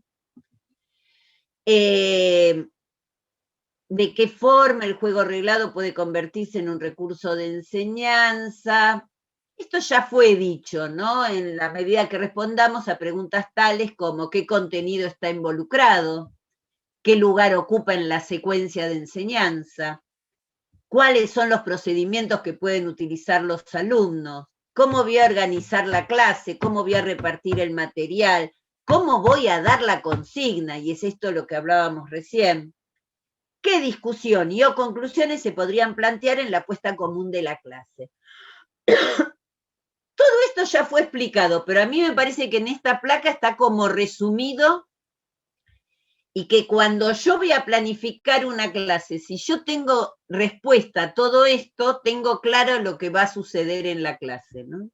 ¿De qué forma el juego reglado puede convertirse en un recurso de enseñanza? Esto ya fue dicho, ¿no? En la medida que respondamos a preguntas tales como qué contenido está involucrado, qué lugar ocupa en la secuencia de enseñanza, cuáles son los procedimientos que pueden utilizar los alumnos, cómo voy a organizar la clase, cómo voy a repartir el material, cómo voy a dar la consigna, y es esto lo que hablábamos recién. ¿Qué discusión y o conclusiones se podrían plantear en la puesta común de la clase? Todo esto ya fue explicado, pero a mí me parece que en esta placa está como resumido y que cuando yo voy a planificar una clase, si yo tengo respuesta a todo esto, tengo claro lo que va a suceder en la clase, ¿no?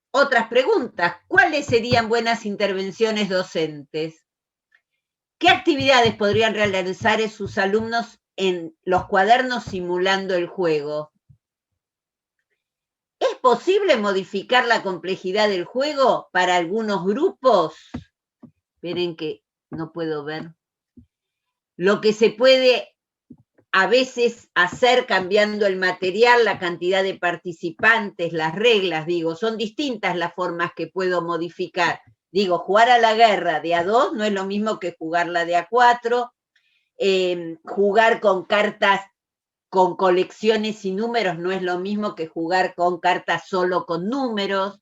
Otras preguntas. ¿Cuáles serían buenas intervenciones docentes? ¿Qué actividades podrían realizar sus alumnos en los cuadernos simulando el juego? ¿Es posible modificar la complejidad del juego para algunos grupos? Esperen que no puedo ver. Lo que se puede a veces hacer cambiando el material, la cantidad de participantes, las reglas, digo, son distintas las formas que puedo modificar. Digo, jugar a la guerra de A2 no es lo mismo que jugarla de A4, jugar con cartas con colecciones y números no es lo mismo que jugar con cartas solo con números,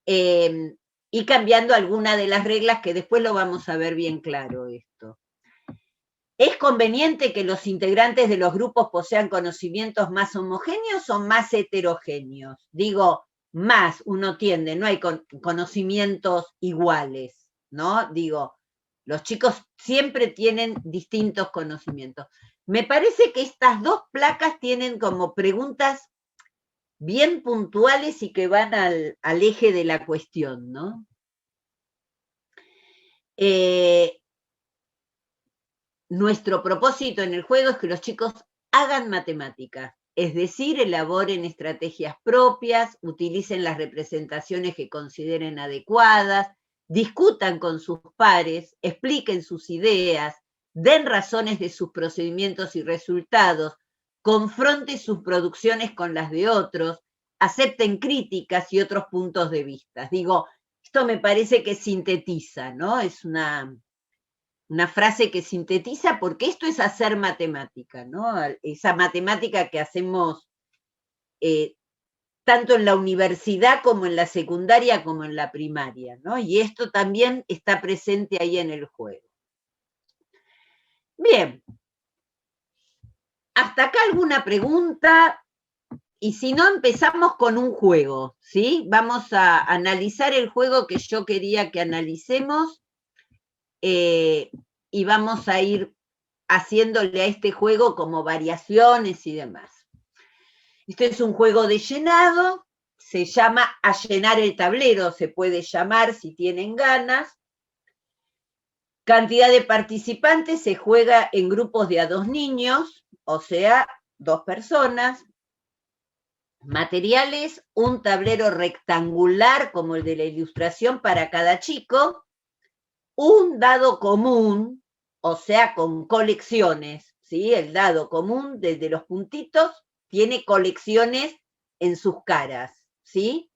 y cambiando alguna de las reglas que después lo vamos a ver bien claro esto. ¿Es conveniente que los integrantes de los grupos posean conocimientos más homogéneos o más heterogéneos? Digo, más uno tiende, no hay conocimientos iguales, ¿no? Digo, los chicos siempre tienen distintos conocimientos. Me parece que estas dos placas tienen como preguntas bien puntuales y que van al eje de la cuestión, ¿no? Nuestro propósito en el juego es que los chicos hagan matemáticas, es decir, elaboren estrategias propias, utilicen las representaciones que consideren adecuadas, discutan con sus pares, expliquen sus ideas, den razones de sus procedimientos y resultados, confronten sus producciones con las de otros, acepten críticas y otros puntos de vista. Digo, esto me parece que sintetiza, ¿no? Es una frase que sintetiza, porque esto es hacer matemática, ¿no? Esa matemática que hacemos tanto en la universidad como en la secundaria como en la primaria, ¿no? Y esto también está presente ahí en el juego. Bien. ¿Hasta acá alguna pregunta? Y si no, empezamos con un juego, ¿sí? Vamos a analizar el juego que yo quería que analicemos, y vamos a ir haciéndole a este juego como variaciones y demás. Este es un juego de llenado, se llama a llenar el tablero, se puede llamar si tienen ganas. Cantidad de participantes, se juega en grupos de a 2 niños, o sea, 2 personas. Materiales, un tablero rectangular como el de la ilustración para cada chico, un dado común, o sea, con colecciones, ¿sí? El dado común, desde los puntitos, tiene colecciones en sus caras, ¿sí?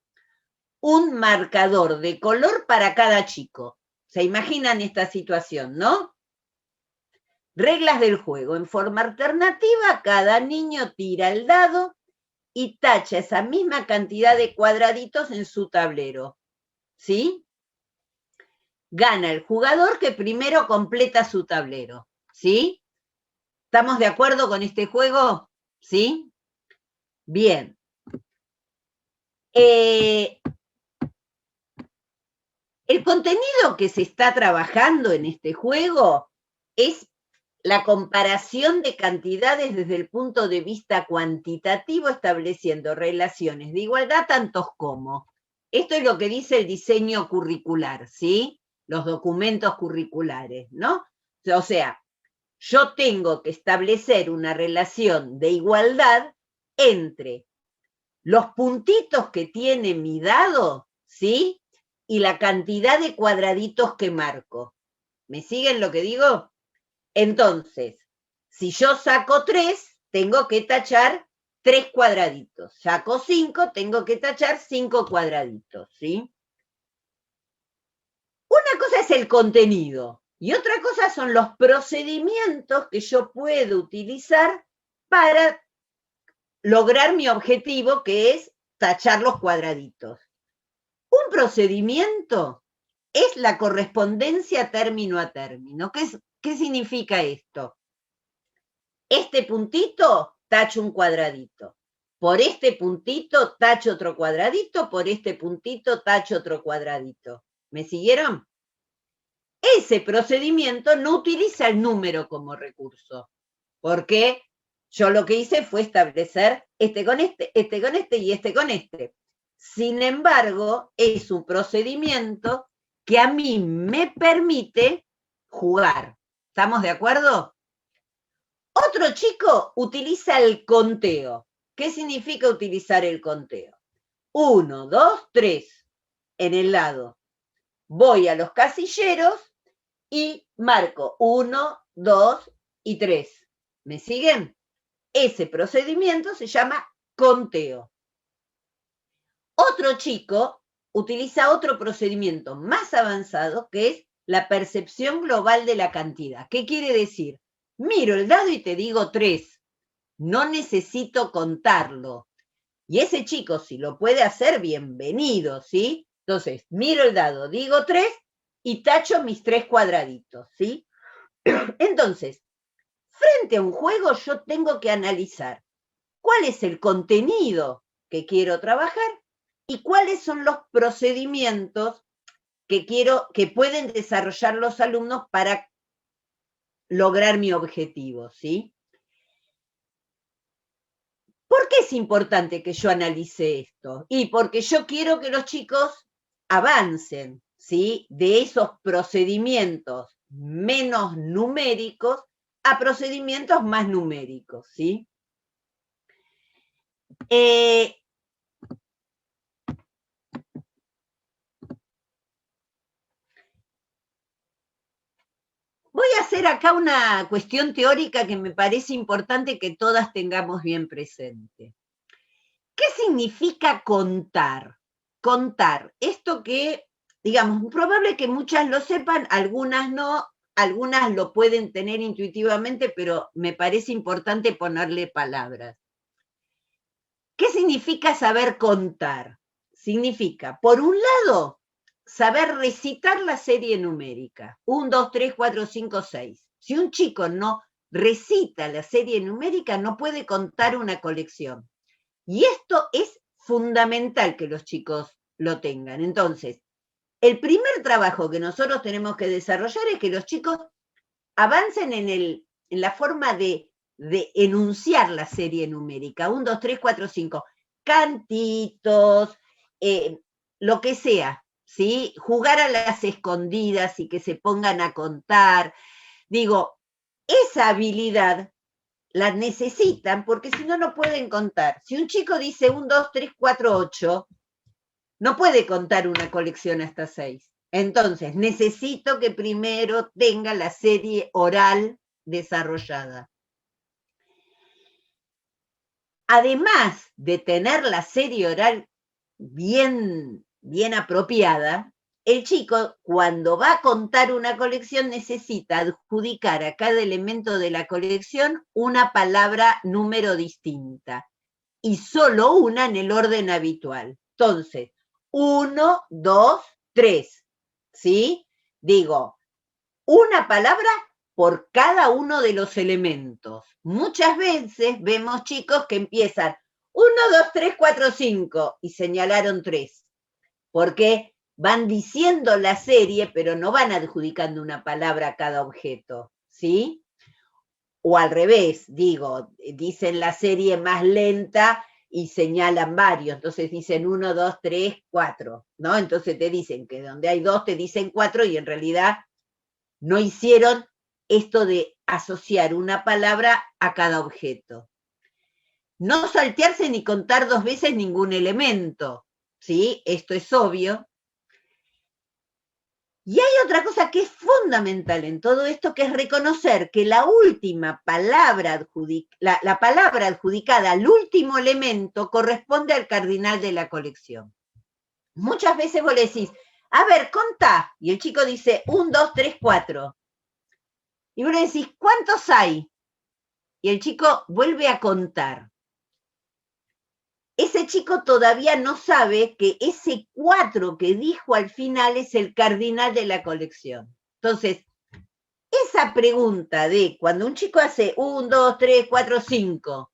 Un marcador de color para cada chico. ¿Se imaginan esta situación, no? Reglas del juego. En forma alternativa, cada niño tira el dado y tacha esa misma cantidad de cuadraditos en su tablero, ¿sí? Gana el jugador que primero completa su tablero, ¿sí? ¿Estamos de acuerdo con este juego? ¿Sí? Bien. El contenido que se está trabajando en este juego es la comparación de cantidades desde el punto de vista cuantitativo, estableciendo relaciones de igualdad tantos como. Esto es lo que dice el diseño curricular, ¿sí? Los documentos curriculares, ¿no? O sea, yo tengo que establecer una relación de igualdad entre los puntitos que tiene mi dado, ¿sí? Y la cantidad de cuadraditos que marco. ¿Me siguen lo que digo? Entonces, si yo saco 3, tengo que tachar 3 cuadraditos. Saco 5, tengo que tachar 5 cuadraditos, ¿sí? Una cosa es el contenido y otra cosa son los procedimientos que yo puedo utilizar para lograr mi objetivo, que es tachar los cuadraditos. Un procedimiento es la correspondencia término a término. ¿Qué significa esto? Este puntito tacho un cuadradito. Por este puntito tacho otro cuadradito, por este puntito tacho otro cuadradito. ¿Me siguieron? ese procedimiento no utiliza el número como recurso, porque yo lo que hice fue establecer este con este, este con este y este con este. Sin embargo, es un procedimiento que a mí me permite jugar. ¿Estamos de acuerdo? Otro chico utiliza el conteo. ¿Qué significa utilizar el conteo? 1, 2, 3 en el lado. Voy a los casilleros y marco 1, 2 y 3. ¿Me siguen? Ese procedimiento se llama conteo. Otro chico utiliza otro procedimiento más avanzado que es la percepción global de la cantidad. ¿Qué quiere decir? Miro el dado y te digo 3. No necesito contarlo. Y ese chico, si lo puede hacer, bienvenido, ¿sí? Entonces, miro el dado, digo 3 y tacho mis 3 cuadraditos, ¿sí? Entonces, frente a un juego yo tengo que analizar cuál es el contenido que quiero trabajar y cuáles son los procedimientos que pueden desarrollar los alumnos para lograr mi objetivo, ¿sí? ¿Por qué es importante que yo analice esto? Y porque yo quiero que los chicos avancen, ¿sí? De esos procedimientos menos numéricos a procedimientos más numéricos, ¿sí? Voy a hacer acá una cuestión teórica que me parece importante que todas tengamos bien presente. ¿Qué significa contar? Contar, esto que, digamos, probable que muchas lo sepan, algunas no, algunas lo pueden tener intuitivamente, pero me parece importante ponerle palabras. ¿Qué significa saber contar? Significa, por un lado, saber recitar la serie numérica. 1, 2, 3, 4, 5, 6. Si un chico no recita la serie numérica, no puede contar una colección. Y esto es fundamental que los chicos lo tengan. Entonces, el primer trabajo que nosotros tenemos que desarrollar es que los chicos avancen en la forma de enunciar la serie numérica. 1, 2, 3, 4, 5. Cantitos, lo que sea, ¿sí? Jugar a las escondidas y que se pongan a contar. Digo, esa habilidad la necesitan porque si no, no pueden contar. Si un chico dice 1, 2, 3, 4, 8, no puede contar una colección hasta 6. Entonces, necesito que primero tenga la serie oral desarrollada. Además de tener la serie oral bien apropiada, el chico, cuando va a contar una colección, necesita adjudicar a cada elemento de la colección una palabra número distinta, y solo una en el orden habitual. Entonces, 1, 2, 3, ¿sí? Digo, una palabra por cada uno de los elementos. Muchas veces vemos chicos que empiezan 1, 2, 3, 4, 5 y señalaron 3, porque van diciendo la serie, pero no van adjudicando una palabra a cada objeto, ¿sí? O al revés, digo, dicen la serie más lenta y señalan varios, entonces dicen 1, 2, 3, 4, ¿no? Entonces te dicen que donde hay 2 te dicen 4 y en realidad no hicieron esto de asociar una palabra a cada objeto. No saltearse ni contar 2 veces ningún elemento, ¿sí? Esto es obvio. Y hay otra cosa que es fundamental en todo esto, que es reconocer que la última palabra, la palabra adjudicada al último elemento corresponde al cardinal de la colección. Muchas veces vos le decís, a ver, contá, y el chico dice 1, 2, 3, 4. Y vos le decís, ¿cuántos hay? Y el chico vuelve a contar. Ese chico todavía no sabe que ese 4 que dijo al final es el cardinal de la colección. Entonces, esa pregunta de cuando un chico hace 1, 2, 3, 4, 5,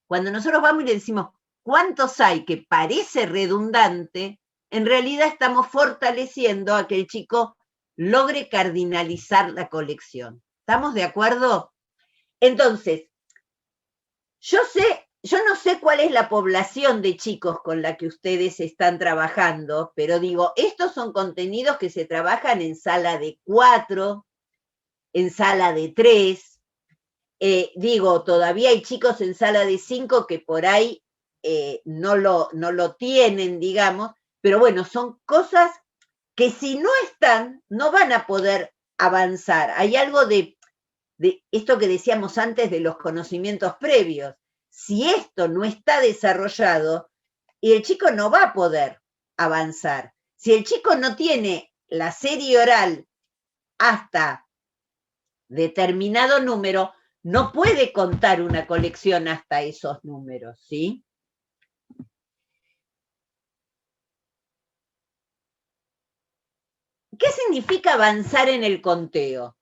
cuando nosotros vamos y le decimos cuántos hay, que parece redundante, en realidad estamos fortaleciendo a que el chico logre cardinalizar la colección. ¿Estamos de acuerdo? Entonces, yo no sé cuál es la población de chicos con la que ustedes están trabajando, pero digo, estos son contenidos que se trabajan en sala de 4, en sala de 3. Digo, todavía hay chicos en sala de 5 que por ahí no lo tienen, digamos, pero bueno, son cosas que si no están, no van a poder avanzar. Hay algo de esto que decíamos antes de los conocimientos previos. Si esto no está desarrollado, y el chico no va a poder avanzar. Si el chico no tiene la serie oral hasta determinado número, no puede contar una colección hasta esos números, ¿sí? ¿Qué significa avanzar en el conteo?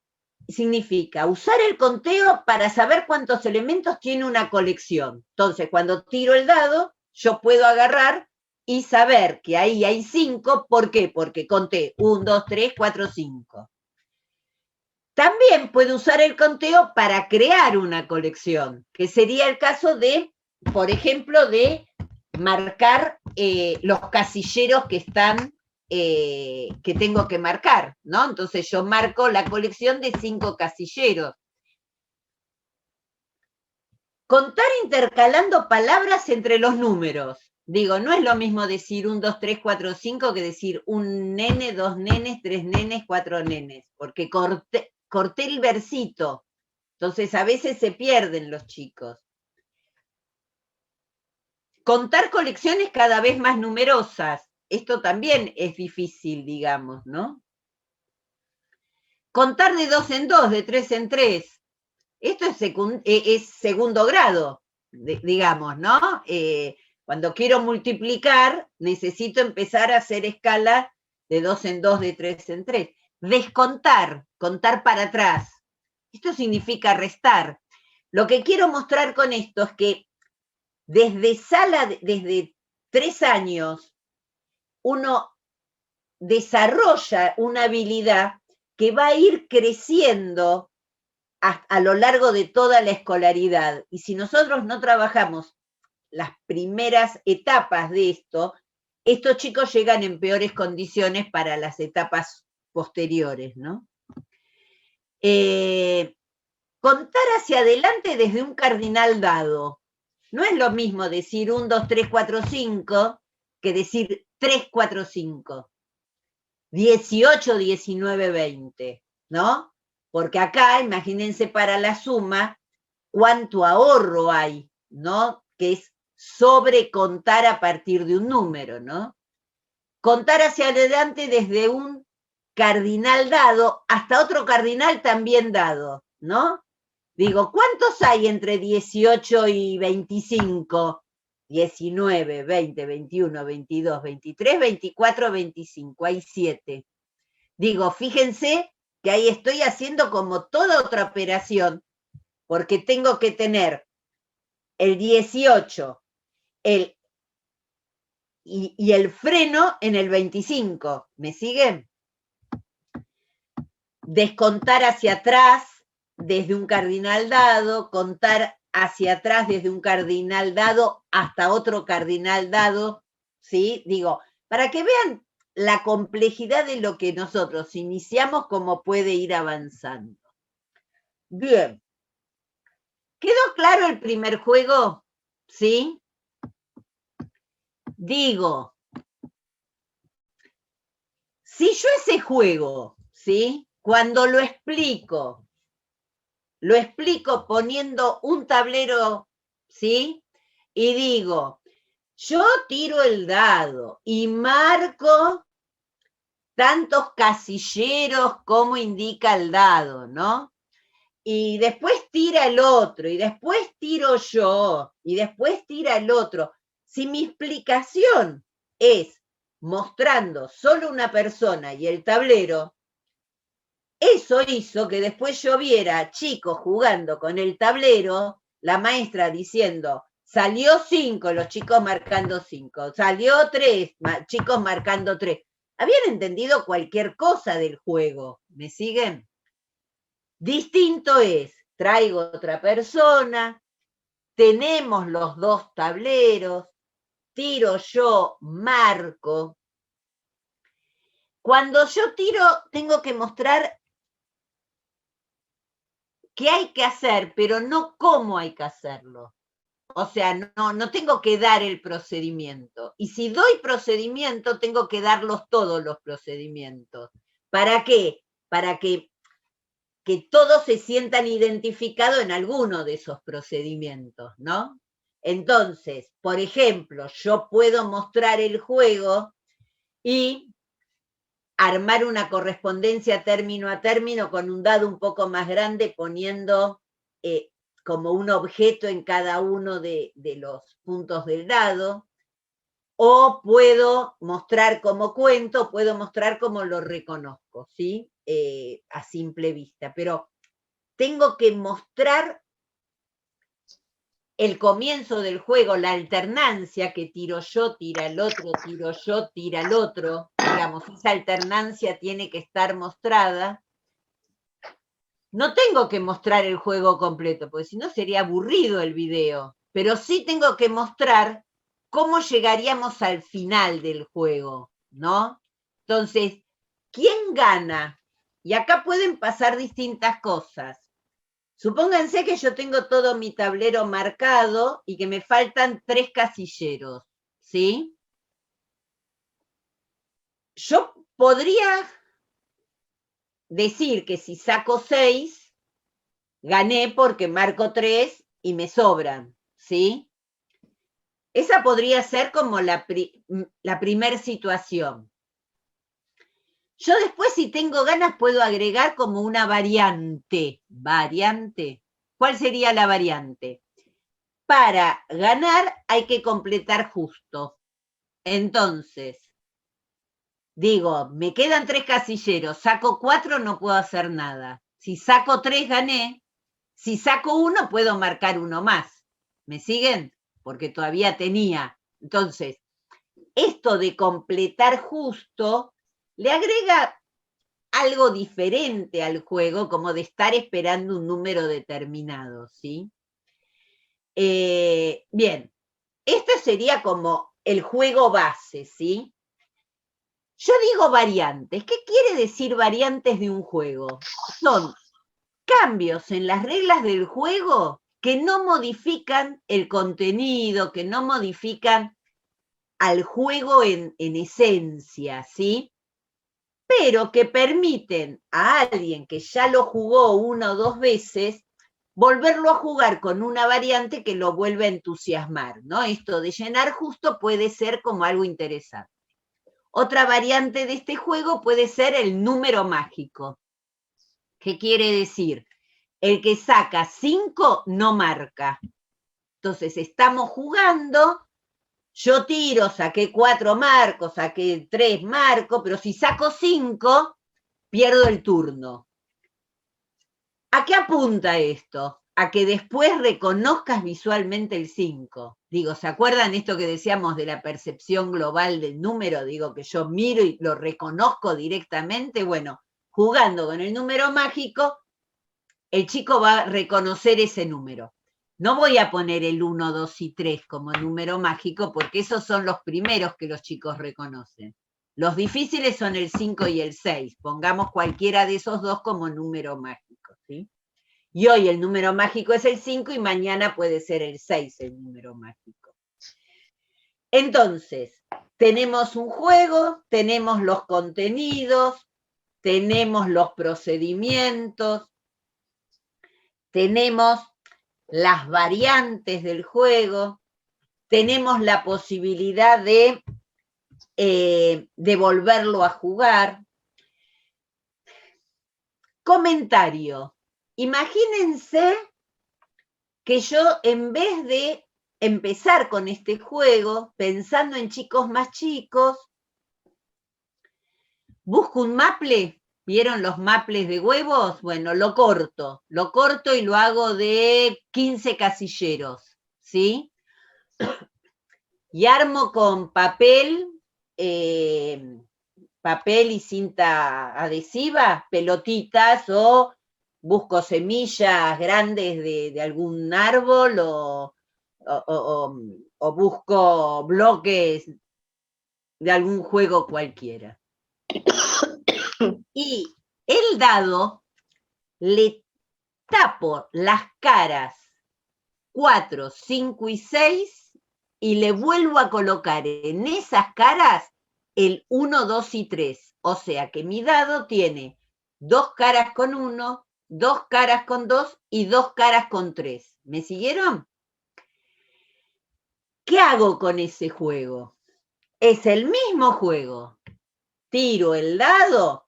Significa usar el conteo para saber cuántos elementos tiene una colección. Entonces, cuando tiro el dado, yo puedo agarrar y saber que ahí hay 5. ¿Por qué? Porque conté 1, 2, 3, 4, 5. También puedo usar el conteo para crear una colección, que sería el caso de, por ejemplo, de marcar los casilleros que están, que tengo que marcar, ¿no? Entonces yo marco la colección de 5 casilleros. Contar intercalando palabras entre los números. Digo, no es lo mismo decir 1, 2, 3, 4, 5 que decir un nene, 2 nenes, 3 nenes, 4 nenes, porque corté el versito. Entonces a veces se pierden los chicos. Contar colecciones cada vez más numerosas. Esto también es difícil, digamos, ¿no? Contar de 2 en 2, de 3 en 3. Esto es segundo grado, digamos, ¿no? Cuando quiero multiplicar, necesito empezar a hacer escala de 2 en 2, de 3 en 3. Descontar, contar para atrás. Esto significa restar. Lo que quiero mostrar con esto es que desde 3 años, uno desarrolla una habilidad que va a ir creciendo a lo largo de toda la escolaridad. Y si nosotros no trabajamos las primeras etapas de esto, estos chicos llegan en peores condiciones para las etapas posteriores, ¿no? Contar hacia adelante desde un cardinal dado. No es lo mismo decir 1, 2, 3, 4, 5 que decir 3, 4, 5. 18, 19, 20, ¿no? Porque acá, imagínense para la suma, cuánto ahorro hay, ¿no? Que es sobrecontar a partir de un número, ¿no? Contar hacia adelante desde un cardinal dado hasta otro cardinal también dado, ¿no? Digo, ¿cuántos hay entre 18 y 25? 19, 20, 21, 22, 23, 24, 25. Hay 7. Digo, fíjense que ahí estoy haciendo como toda otra operación, porque tengo que tener el 18 y el freno en el 25. ¿Me siguen? Descontar hacia atrás desde un cardinal dado, contar hacia atrás desde un cardinal dado hasta otro cardinal dado, ¿sí? Digo, para que vean la complejidad de lo que nosotros iniciamos, cómo puede ir avanzando. Bien. ¿Quedó claro el primer juego? ¿Sí? Digo, si yo ese juego, ¿sí? Cuando lo explico poniendo un tablero, ¿sí? Y digo, yo tiro el dado y marco tantos casilleros como indica el dado, ¿no? Y después tira el otro, y después tiro yo, y después tira el otro. Si mi explicación es mostrando solo una persona y el tablero, eso hizo que después yo viera chicos jugando con el tablero, la maestra diciendo, salió 5, los chicos marcando 5, salió 3, chicos marcando 3. habían entendido cualquier cosa del juego, ¿me siguen? Distinto es, traigo otra persona, tenemos los dos tableros, tiro yo, marco. Cuando yo tiro, tengo que mostrar qué hay que hacer, pero no cómo hay que hacerlo. O sea, no tengo que dar el procedimiento. Y si doy procedimiento, tengo que darlos todos los procedimientos. ¿Para qué? Para que todos se sientan identificados en alguno de esos procedimientos, ¿no? Entonces, por ejemplo, yo puedo mostrar el juego y armar una correspondencia término a término con un dado un poco más grande, poniendo como un objeto en cada uno de los puntos del dado, o puedo mostrar como cuento, puedo mostrar como lo reconozco, ¿sí? A simple vista, pero tengo que mostrar el comienzo del juego, la alternancia que tiro yo, tira el otro, tiro yo, tira el otro, digamos, esa alternancia tiene que estar mostrada. No tengo que mostrar el juego completo, porque si no sería aburrido el video, pero sí tengo que mostrar cómo llegaríamos al final del juego, ¿no? Entonces, ¿quién gana? Y acá pueden pasar distintas cosas. Supónganse que yo tengo todo mi tablero marcado y que me faltan 3 casilleros, ¿sí? Yo podría decir que si saco 6, gané porque marco 3 y me sobran, ¿sí? Esa podría ser como la primer situación. Yo después, si tengo ganas, puedo agregar como una variante. ¿Variante? ¿Cuál sería la variante? Para ganar hay que completar justo. Entonces, digo, me quedan 3 casilleros, saco 4, no puedo hacer nada. Si saco 3, gané. Si saco 1, puedo marcar uno más. ¿Me siguen? Porque todavía tenía. Entonces, esto de completar justo le agrega algo diferente al juego, como de estar esperando un número determinado, ¿sí? Bien, esto sería como el juego base, ¿sí? Yo digo variantes. ¿Qué quiere decir variantes de un juego? Son cambios en las reglas del juego que no modifican el contenido, que no modifican al juego en esencia, ¿sí? Pero que permiten a alguien que ya lo jugó 1 o 2 veces volverlo a jugar con una variante que lo vuelve a entusiasmar, ¿no? Esto de llenar justo puede ser como algo interesante. Otra variante de este juego puede ser el número mágico. ¿Qué quiere decir? El que saca 5 no marca. Entonces estamos jugando, yo tiro, saqué 4 marco, saqué 3 marco, pero si saco 5, pierdo el turno. ¿A qué apunta esto? A que después reconozcas visualmente el 5. Digo, ¿se acuerdan esto que decíamos de la percepción global del número? Digo, que yo miro y lo reconozco directamente. Bueno, jugando con el número mágico, el chico va a reconocer ese número. No voy a poner el 1, 2 y 3 como número mágico, porque esos son los primeros que los chicos reconocen. Los difíciles son el 5 y el 6. Pongamos cualquiera de esos dos como número mágico, ¿sí? Y hoy el número mágico es el 5 y mañana puede ser el 6 el número mágico. Entonces, tenemos un juego, tenemos los contenidos, tenemos los procedimientos, tenemos las variantes del juego, tenemos la posibilidad de volverlo a jugar. Comentario. Imagínense que yo, en vez de empezar con este juego, pensando en chicos más chicos, busco un maple. ¿Vieron los maples de huevos? Bueno, lo corto y lo hago de 15 casilleros, ¿sí? Y armo con papel papel y cinta adhesiva, pelotitas, o busco semillas grandes de algún árbol, o busco bloques de algún juego cualquiera. Y el dado le tapo las caras 4, 5 y 6 y le vuelvo a colocar en esas caras el 1, 2 y 3. O sea que mi dado tiene 2 caras con 1, 2 caras con 2 y 2 caras con 3. ¿Me siguieron? ¿Qué hago con ese juego? Es el mismo juego. Tiro el dado,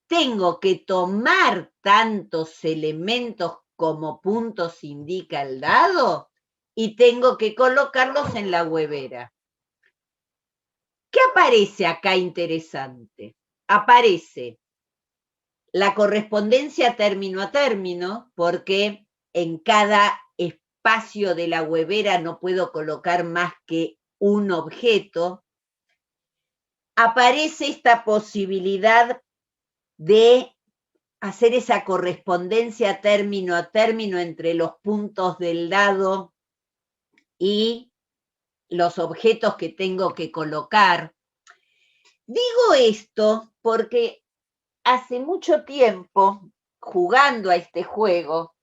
tengo que tomar tantos elementos como puntos indica el dado y tengo que colocarlos en la huevera. ¿Qué aparece acá interesante? Aparece la correspondencia término a término, porque en cada espacio de la huevera no puedo colocar más que un objeto. Aparece esta posibilidad de hacer esa correspondencia término a término entre los puntos del dado y los objetos que tengo que colocar. Digo esto porque hace mucho tiempo, jugando a este juego,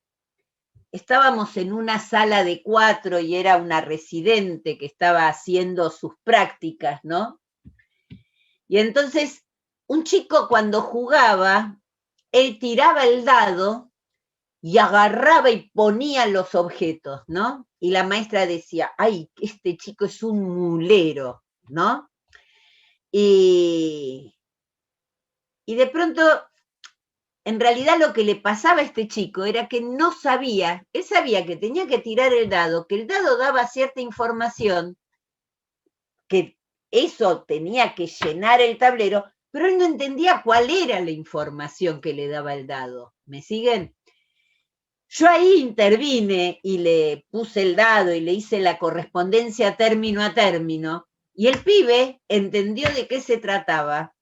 estábamos en una sala de 4 y era una residente que estaba haciendo sus prácticas, ¿no? Y entonces, un chico cuando jugaba, él tiraba el dado y agarraba y ponía los objetos, ¿no? Y la maestra decía, ay, este chico es un mulero, ¿no? Y de pronto, en realidad lo que le pasaba a este chico era que no sabía, él sabía que tenía que tirar el dado, que el dado daba cierta información, que eso tenía que llenar el tablero, pero él no entendía cuál era la información que le daba el dado. ¿Me siguen? Yo ahí intervine y le puse el dado y le hice la correspondencia término a término, y el pibe entendió de qué se trataba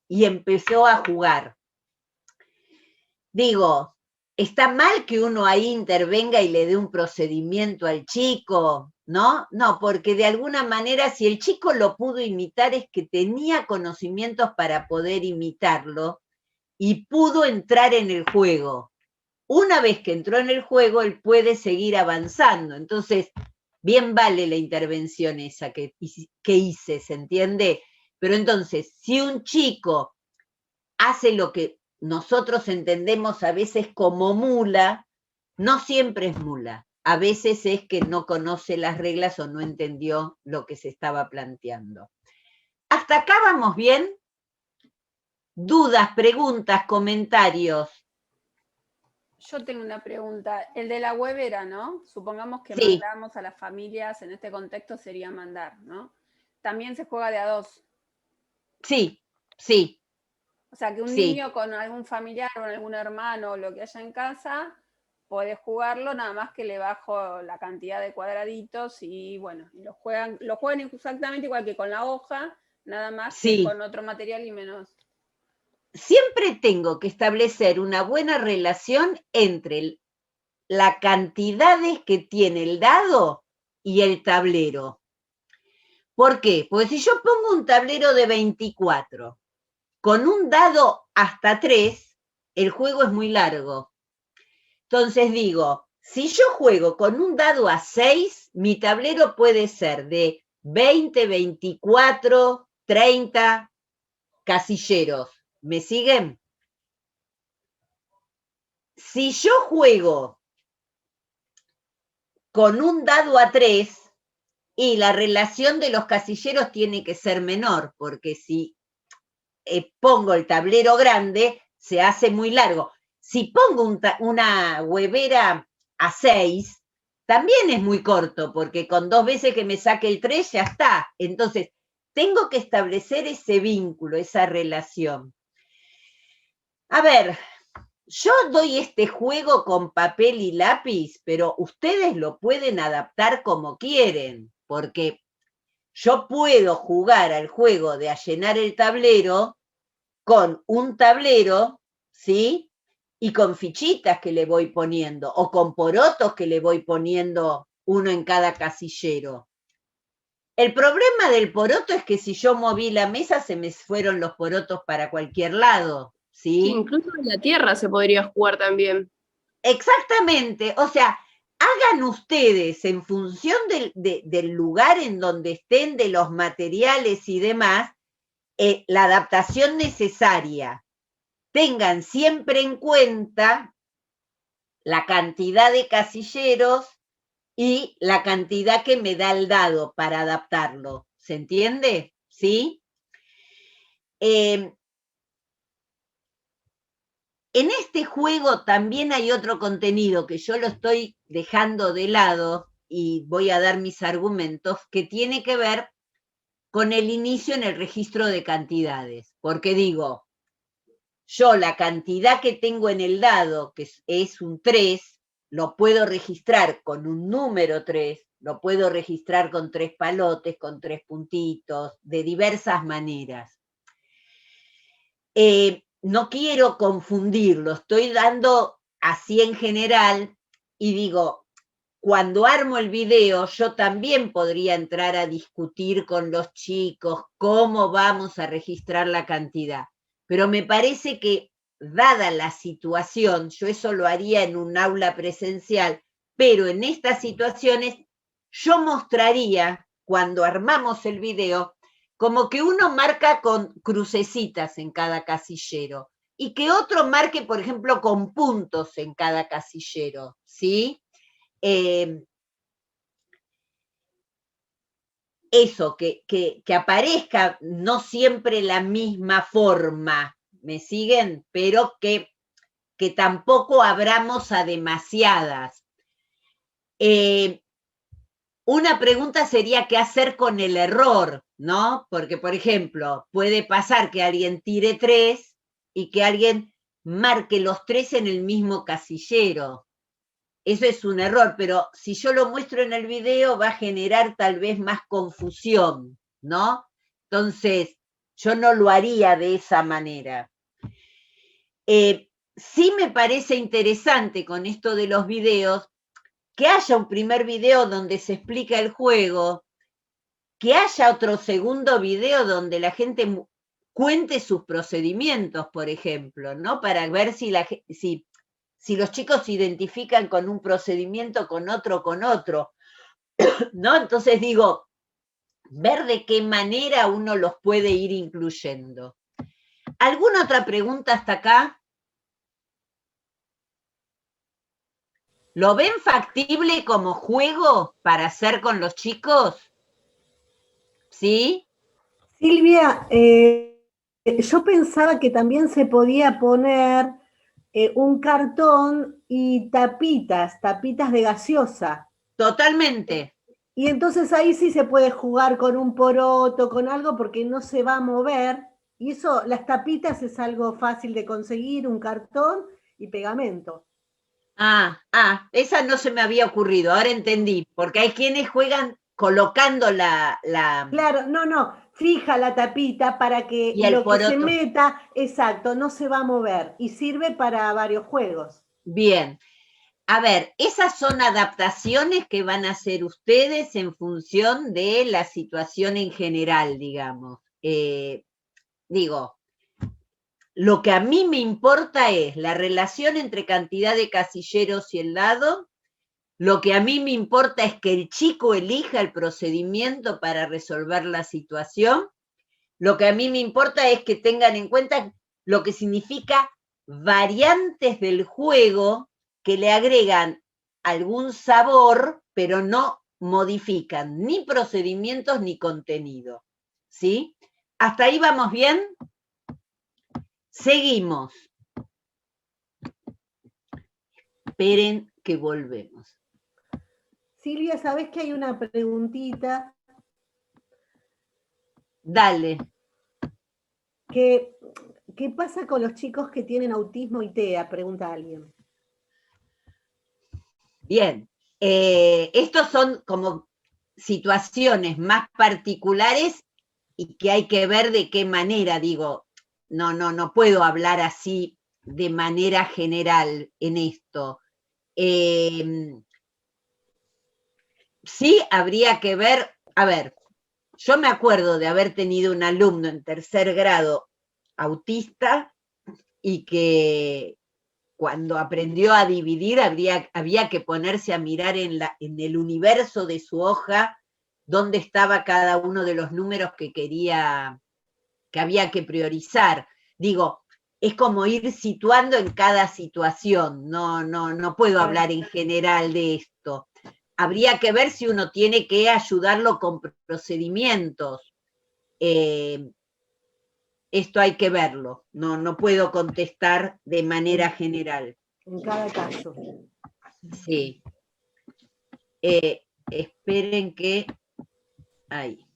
y empezó a jugar. Digo, ¿está mal que uno ahí intervenga y le dé un procedimiento al chico? ¿No? No, porque de alguna manera si el chico lo pudo imitar es que tenía conocimientos para poder imitarlo y pudo entrar en el juego. Una vez que entró en el juego, él puede seguir avanzando. Entonces, bien vale la intervención esa que hice, ¿se entiende? Pero entonces, si un chico hace lo que nosotros entendemos a veces como mula, no siempre es mula. A veces es que no conoce las reglas o no entendió lo que se estaba planteando. ¿Hasta acá vamos bien? ¿Dudas, preguntas, comentarios? Yo tengo una pregunta. El de la huevera, ¿no? Supongamos que Sí. mandamos a las familias, en este contexto sería mandar, ¿no? También se juega de a dos. Sí, sí. O sea, que un niño con algún familiar o algún hermano o lo que haya en casa puede jugarlo, nada más que le bajo la cantidad de cuadraditos y bueno, lo juegan exactamente igual que con la hoja, nada más que con otro material y menos. Siempre tengo que establecer una buena relación entre la cantidades que tiene el dado y el tablero. ¿Por qué? Porque si yo pongo un tablero de 24 con un dado hasta 3, el juego es muy largo. Entonces digo, si yo juego con un dado a 6, mi tablero puede ser de 20, 24, 30 casilleros. ¿Me siguen? Si yo juego con un dado a 3, y la relación de los casilleros tiene que ser menor, porque si pongo el tablero grande, se hace muy largo. Si pongo una huevera a 6, también es muy corto, porque con 2 veces que me saque el 3 ya está. Entonces, tengo que establecer ese vínculo, esa relación. A ver, yo doy este juego con papel y lápiz, pero ustedes lo pueden adaptar como quieren, porque yo puedo jugar al juego de allanar el tablero con un tablero, ¿sí? Y con fichitas que le voy poniendo, o con porotos que le voy poniendo uno en cada casillero. El problema del poroto es que si yo moví la mesa, se me fueron los porotos para cualquier lado, Sí, ¿sí? incluso en la tierra se podría jugar también. Exactamente, o sea, hagan ustedes en función del lugar en donde estén, de los materiales y demás, la adaptación necesaria. Tengan siempre en cuenta la cantidad de casilleros y la cantidad que me da el dado para adaptarlo. ¿Se entiende? ¿Sí? En este juego también hay otro contenido que yo lo estoy dejando de lado y voy a dar mis argumentos, que tiene que ver con el inicio en el registro de cantidades. Porque digo, yo la cantidad que tengo en el dado, que es un 3, lo puedo registrar con un número 3, lo puedo registrar con 3 palotes, con 3 puntitos, de diversas maneras. No quiero confundirlo, estoy dando así en general y digo, cuando armo el video, yo también podría entrar a discutir con los chicos cómo vamos a registrar la cantidad. Pero me parece que, dada la situación, yo eso lo haría en un aula presencial, pero en estas situaciones yo mostraría, cuando armamos el video, como que uno marca con crucecitas en cada casillero y que otro marque, por ejemplo, con puntos en cada casillero, ¿sí? Eso, que aparezca no siempre la misma forma, ¿me siguen? Pero que tampoco abramos a demasiadas. Una pregunta sería qué hacer con el error, ¿no? Porque, por ejemplo, puede pasar que alguien tire 3 y que alguien marque los 3 en el mismo casillero. Eso es un error, pero si yo lo muestro en el video va a generar tal vez más confusión, ¿no? Entonces, yo no lo haría de esa manera. Sí me parece interesante con esto de los videos que haya un primer video donde se explica el juego, que haya otro segundo video donde la gente cuente sus procedimientos, por ejemplo, ¿no? Para ver si los chicos se identifican con un procedimiento, con otro, ¿no? Entonces digo, ver de qué manera uno los puede ir incluyendo. ¿Alguna otra pregunta hasta acá? ¿Lo ven factible como juego para hacer con los chicos? ¿Sí? Silvia, yo pensaba que también se podía poner un cartón y tapitas de gaseosa. Totalmente. Y entonces ahí sí se puede jugar con un poroto, con algo, porque no se va a mover. Y eso, las tapitas es algo fácil de conseguir, un cartón y pegamento. Esa no se me había ocurrido, ahora entendí, porque hay quienes juegan colocando la... Claro, no, fija la tapita para que y el lo que poroto. se meta, exacto, no se va a mover y sirve para varios juegos. Bien. A ver, esas son adaptaciones que van a hacer ustedes en función de la situación en general, digamos. Digo, lo que a mí me importa es la relación entre cantidad de casilleros y el dado. Lo que a mí me importa es que el chico elija el procedimiento para resolver la situación. Lo que a mí me importa es que tengan en cuenta lo que significa variantes del juego que le agregan algún sabor, pero no modifican ni procedimientos ni contenido. ¿Sí? ¿Hasta ahí vamos bien? Seguimos. Esperen que volvemos. Silvia, ¿sabés que hay una preguntita? Dale. ¿Qué pasa con los chicos que tienen autismo y TEA? Pregunta alguien. Bien. Estos son como situaciones más particulares y que hay que ver de qué manera, digo, no puedo hablar así de manera general en esto. Sí, habría que ver, a ver, yo me acuerdo de haber tenido un alumno en tercer grado autista y que cuando aprendió a dividir había que ponerse a mirar en el universo de su hoja dónde estaba cada uno de los números que había que priorizar. Digo, es como ir situando en cada situación, no puedo hablar en general de esto. Habría que ver si uno tiene que ayudarlo con procedimientos. Esto hay que verlo, no puedo contestar de manera general. En cada caso. Sí. Esperen que... Ahí.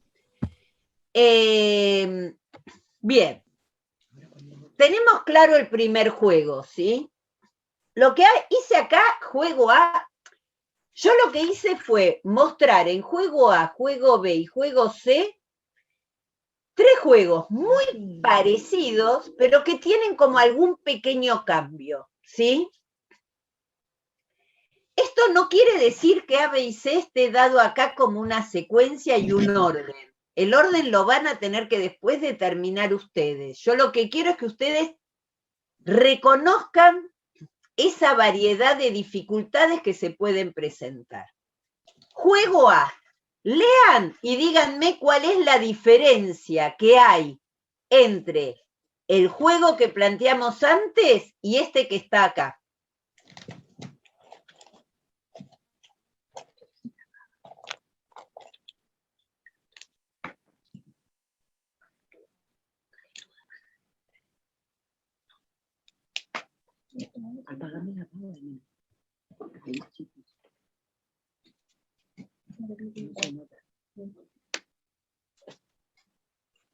Bien. Tenemos claro el primer juego, ¿sí? Lo que hice acá, juego A, yo lo que hice fue mostrar en juego A, juego B y juego C 3 juegos muy parecidos, pero que tienen como algún pequeño cambio, ¿sí? Esto no quiere decir que A, B y C esté dado acá como una secuencia y un orden. El orden lo van a tener que después determinar ustedes. Yo lo que quiero es que ustedes reconozcan esa variedad de dificultades que se pueden presentar. Juego A. Lean y díganme cuál es la diferencia que hay entre el juego que planteamos antes y este que está acá. Apagame la pantalla.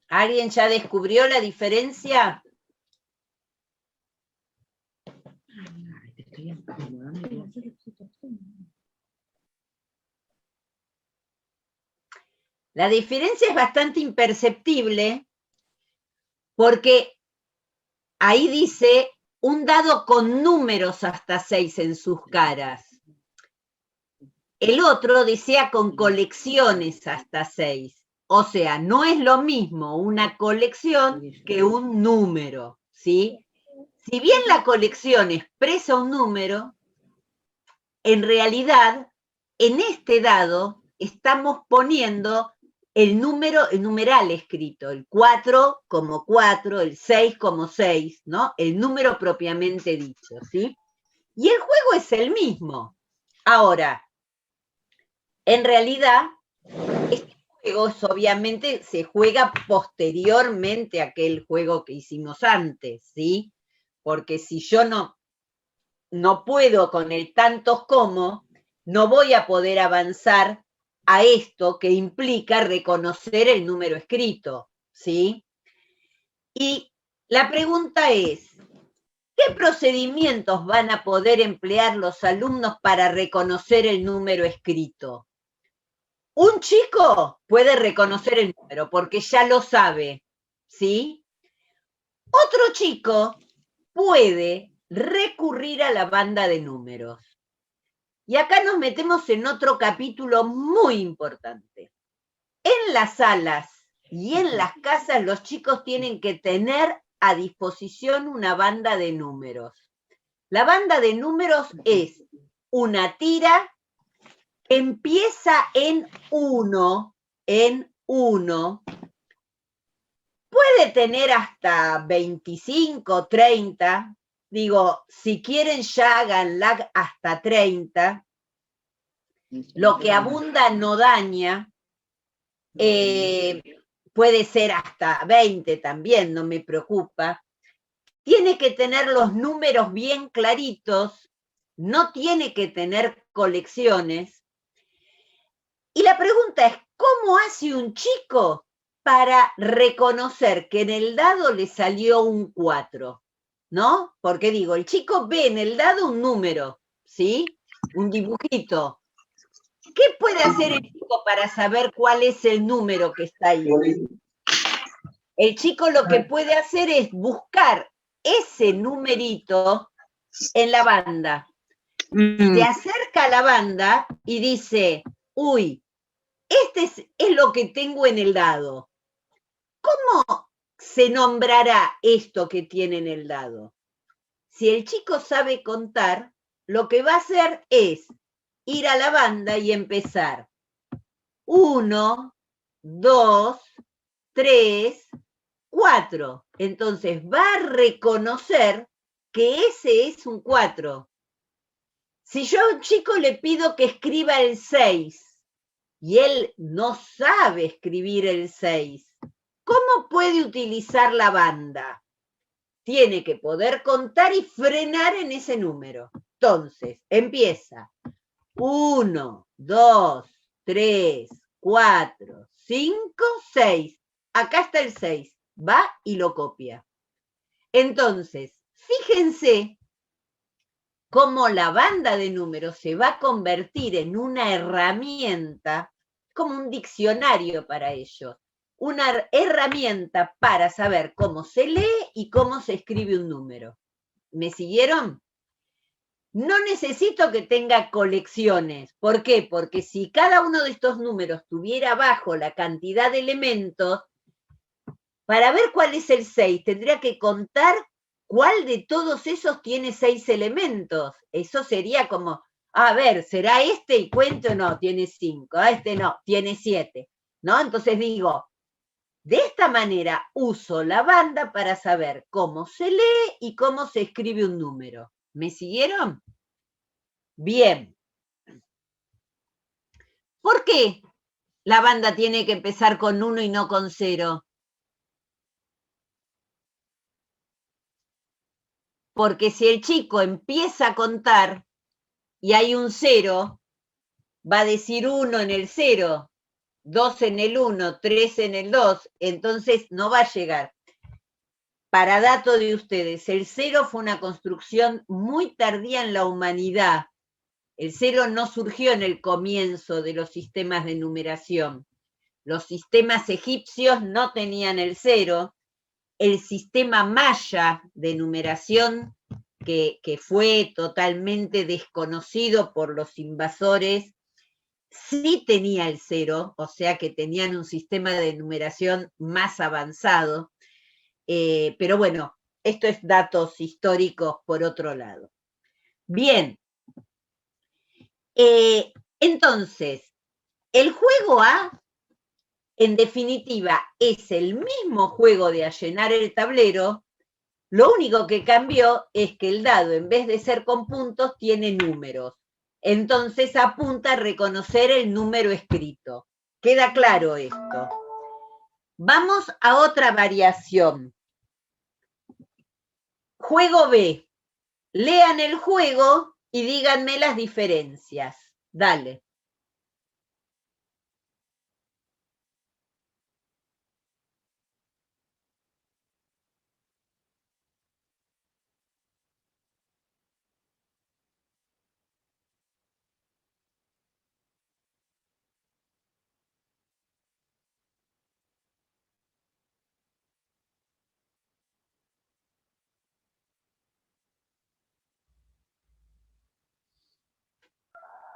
¿Alguien ya descubrió la diferencia? La diferencia es bastante imperceptible porque ahí dice un dado con números hasta 6 en sus caras. El otro desea con colecciones hasta 6. O sea, no es lo mismo una colección que un número, ¿sí? Si bien la colección expresa un número, en realidad, en este dado estamos poniendo el numeral escrito, el 4 como 4, el 6 como 6, ¿no? El número propiamente dicho, ¿sí? Y el juego es el mismo. Ahora, en realidad, este juego obviamente se juega posteriormente a aquel juego que hicimos antes, ¿sí? Porque si yo no puedo con el tantos como, no voy a poder avanzar a esto que implica reconocer el número escrito, ¿sí? Y la pregunta es, ¿qué procedimientos van a poder emplear los alumnos para reconocer el número escrito? Un chico puede reconocer el número porque ya lo sabe, ¿sí? Otro chico puede recurrir a la banda de números. Y acá nos metemos en otro capítulo muy importante. En las salas y en las casas los chicos tienen que tener a disposición una banda de números. La banda de números es una tira que empieza en 1, puede tener hasta 25, 30, digo, si quieren ya háganla hasta 30, lo que abunda no daña, puede ser hasta 20 también, no me preocupa. Tiene que tener los números bien claritos, no tiene que tener colecciones. Y la pregunta es, ¿cómo hace un chico para reconocer que en el dado le salió un 4? ¿No? Porque digo, el chico ve en el dado un número, ¿sí? Un dibujito. ¿Qué puede hacer el chico para saber cuál es el número que está ahí? El chico lo que puede hacer es buscar ese numerito en la banda. Se acerca a la banda y dice, uy, este es lo que tengo en el dado. ¿Cómo se nombrará esto que tiene en el dado? Si el chico sabe contar, lo que va a hacer es ir a la banda y empezar. 1, 2, 3, 4. Entonces va a reconocer que ese es un 4. Si yo a un chico le pido que escriba el 6 y él no sabe escribir el 6, ¿cómo puede utilizar la banda? Tiene que poder contar y frenar en ese número. Entonces, empieza. 1, 2, 3, 4, 5, 6. Acá está el 6. Va y lo copia. Entonces, fíjense cómo la banda de números se va a convertir en una herramienta, como un diccionario para ellos. Una herramienta para saber cómo se lee y cómo se escribe un número. ¿Me siguieron? No necesito que tenga colecciones. ¿Por qué? Porque si cada uno de estos números tuviera abajo la cantidad de elementos, para ver cuál es el 6, tendría que contar cuál de todos esos tiene 6 elementos. Eso sería como, a ver, ¿será este y cuento? No, tiene 5. Este no, tiene 7. ¿No? Entonces digo, de esta manera uso la banda para saber cómo se lee y cómo se escribe un número. ¿Me siguieron? Bien. ¿Por qué la banda tiene que empezar con 1 y no con 0? Porque si el chico empieza a contar y hay un 0, va a decir 1 en el 0, 2 en el 1, 3 en el 2, entonces no va a llegar. Para dato de ustedes, el 0 fue una construcción muy tardía en la humanidad. El 0 no surgió en el comienzo de los sistemas de numeración. Los sistemas egipcios no tenían el 0. El sistema maya de numeración, que fue totalmente desconocido por los invasores, sí tenía el 0, o sea que tenían un sistema de numeración más avanzado. Pero bueno, esto es datos históricos por otro lado. Bien. Entonces, el juego A, en definitiva, es el mismo juego de allanar el tablero. Lo único que cambió es que el dado, en vez de ser con puntos, tiene números. Entonces apunta a reconocer el número escrito. ¿Queda claro esto? Vamos a otra variación. Juego B. Lean el juego y díganme las diferencias. Dale.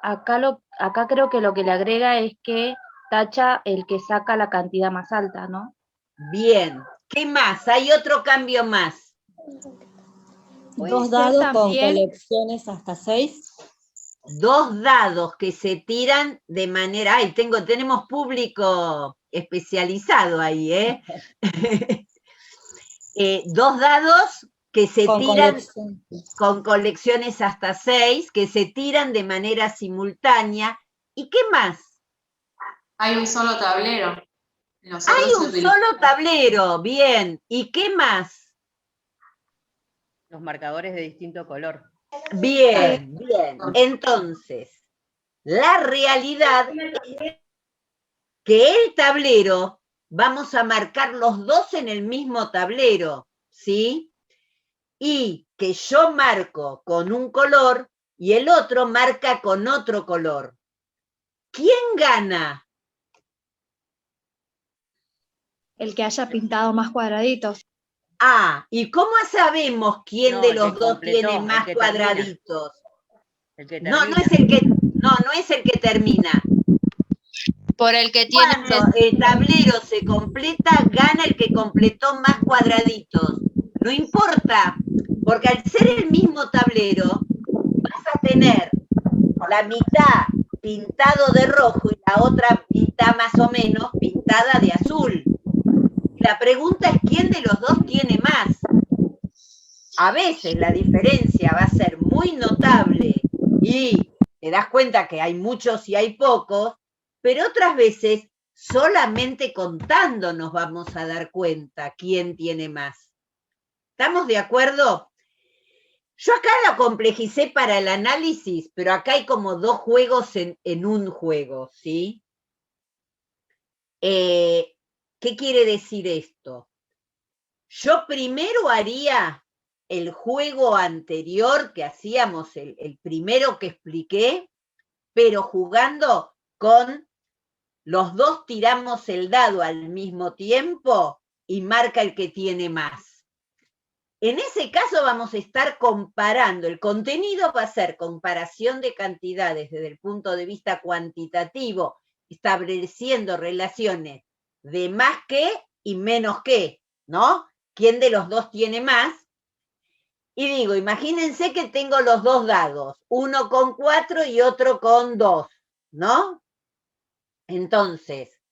Acá creo que lo que le agrega es que tacha el que saca la cantidad más alta, ¿no? Bien. ¿Qué más? Hay otro cambio más. Dos dados con colecciones hasta 6. 2 dados que se tiran de manera... ¡Ay, tenemos público especializado ahí, ¿eh? 2 dados que se tiran con colecciones hasta 6, que se tiran de manera simultánea. ¿Y qué más? Hay un solo tablero. Hay un solo tablero, bien. ¿Y qué más? Los marcadores de distinto color. Bien, bien. Entonces, la realidad es que el tablero, vamos a marcar los dos en el mismo tablero, ¿sí? Y que yo marco con un color y el otro marca con otro color. ¿Quién gana? el que haya pintado más cuadraditos. Ah, ¿y cómo sabemos quién No, de el los que dos completó, tiene el más que termina. cuadraditos? El que No, termina. no es el que termina. Por el que tiene... Cuando el tablero se completa, gana el que completó más cuadraditos. No importa, porque al ser el mismo tablero, vas a tener la mitad pintado de rojo y la otra mitad más o menos pintada de azul. La pregunta es quién de los dos tiene más. A veces la diferencia va a ser muy notable y te das cuenta que hay muchos y hay pocos, pero otras veces solamente contando nos vamos a dar cuenta quién tiene más. ¿Estamos de acuerdo? Yo acá lo complejicé para el análisis, pero acá hay como dos juegos en un juego, ¿sí? ¿Qué quiere decir esto? Yo primero haría el juego anterior que hacíamos, el primero que expliqué, pero jugando con los dos tiramos el dado al mismo tiempo y marca el que tiene más. En ese caso vamos a estar comparando, el contenido va a ser comparación de cantidades desde el punto de vista cuantitativo, estableciendo relaciones de más que y menos que, ¿no? ¿Quién de los dos tiene más? Y digo, imagínense que tengo los dos dados, uno con 4 y otro con 2, ¿no? Entonces,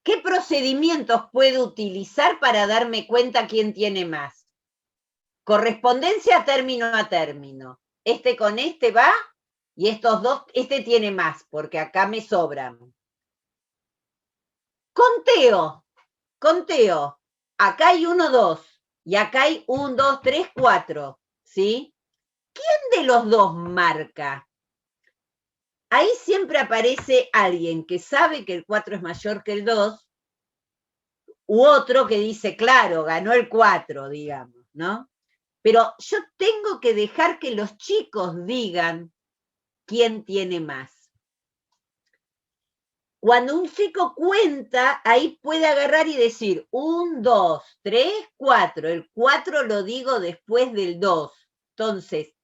¿qué procedimientos puedo utilizar para darme cuenta quién tiene más? Correspondencia término a término. Este con este va y estos dos, este tiene más, porque acá me sobran. Conteo. Acá hay 1, 2. Y acá hay 1, 2, 3, 4. ¿Sí? ¿Quién de los dos marca? Ahí siempre aparece alguien que sabe que el 4 es mayor que el 2, u otro que dice, claro, ganó el 4, digamos, ¿no? Pero yo tengo que dejar que los chicos digan quién tiene más. Cuando un chico cuenta, ahí puede agarrar y decir 1, 2, 3, 4. El 4 lo digo después del 2. Entonces,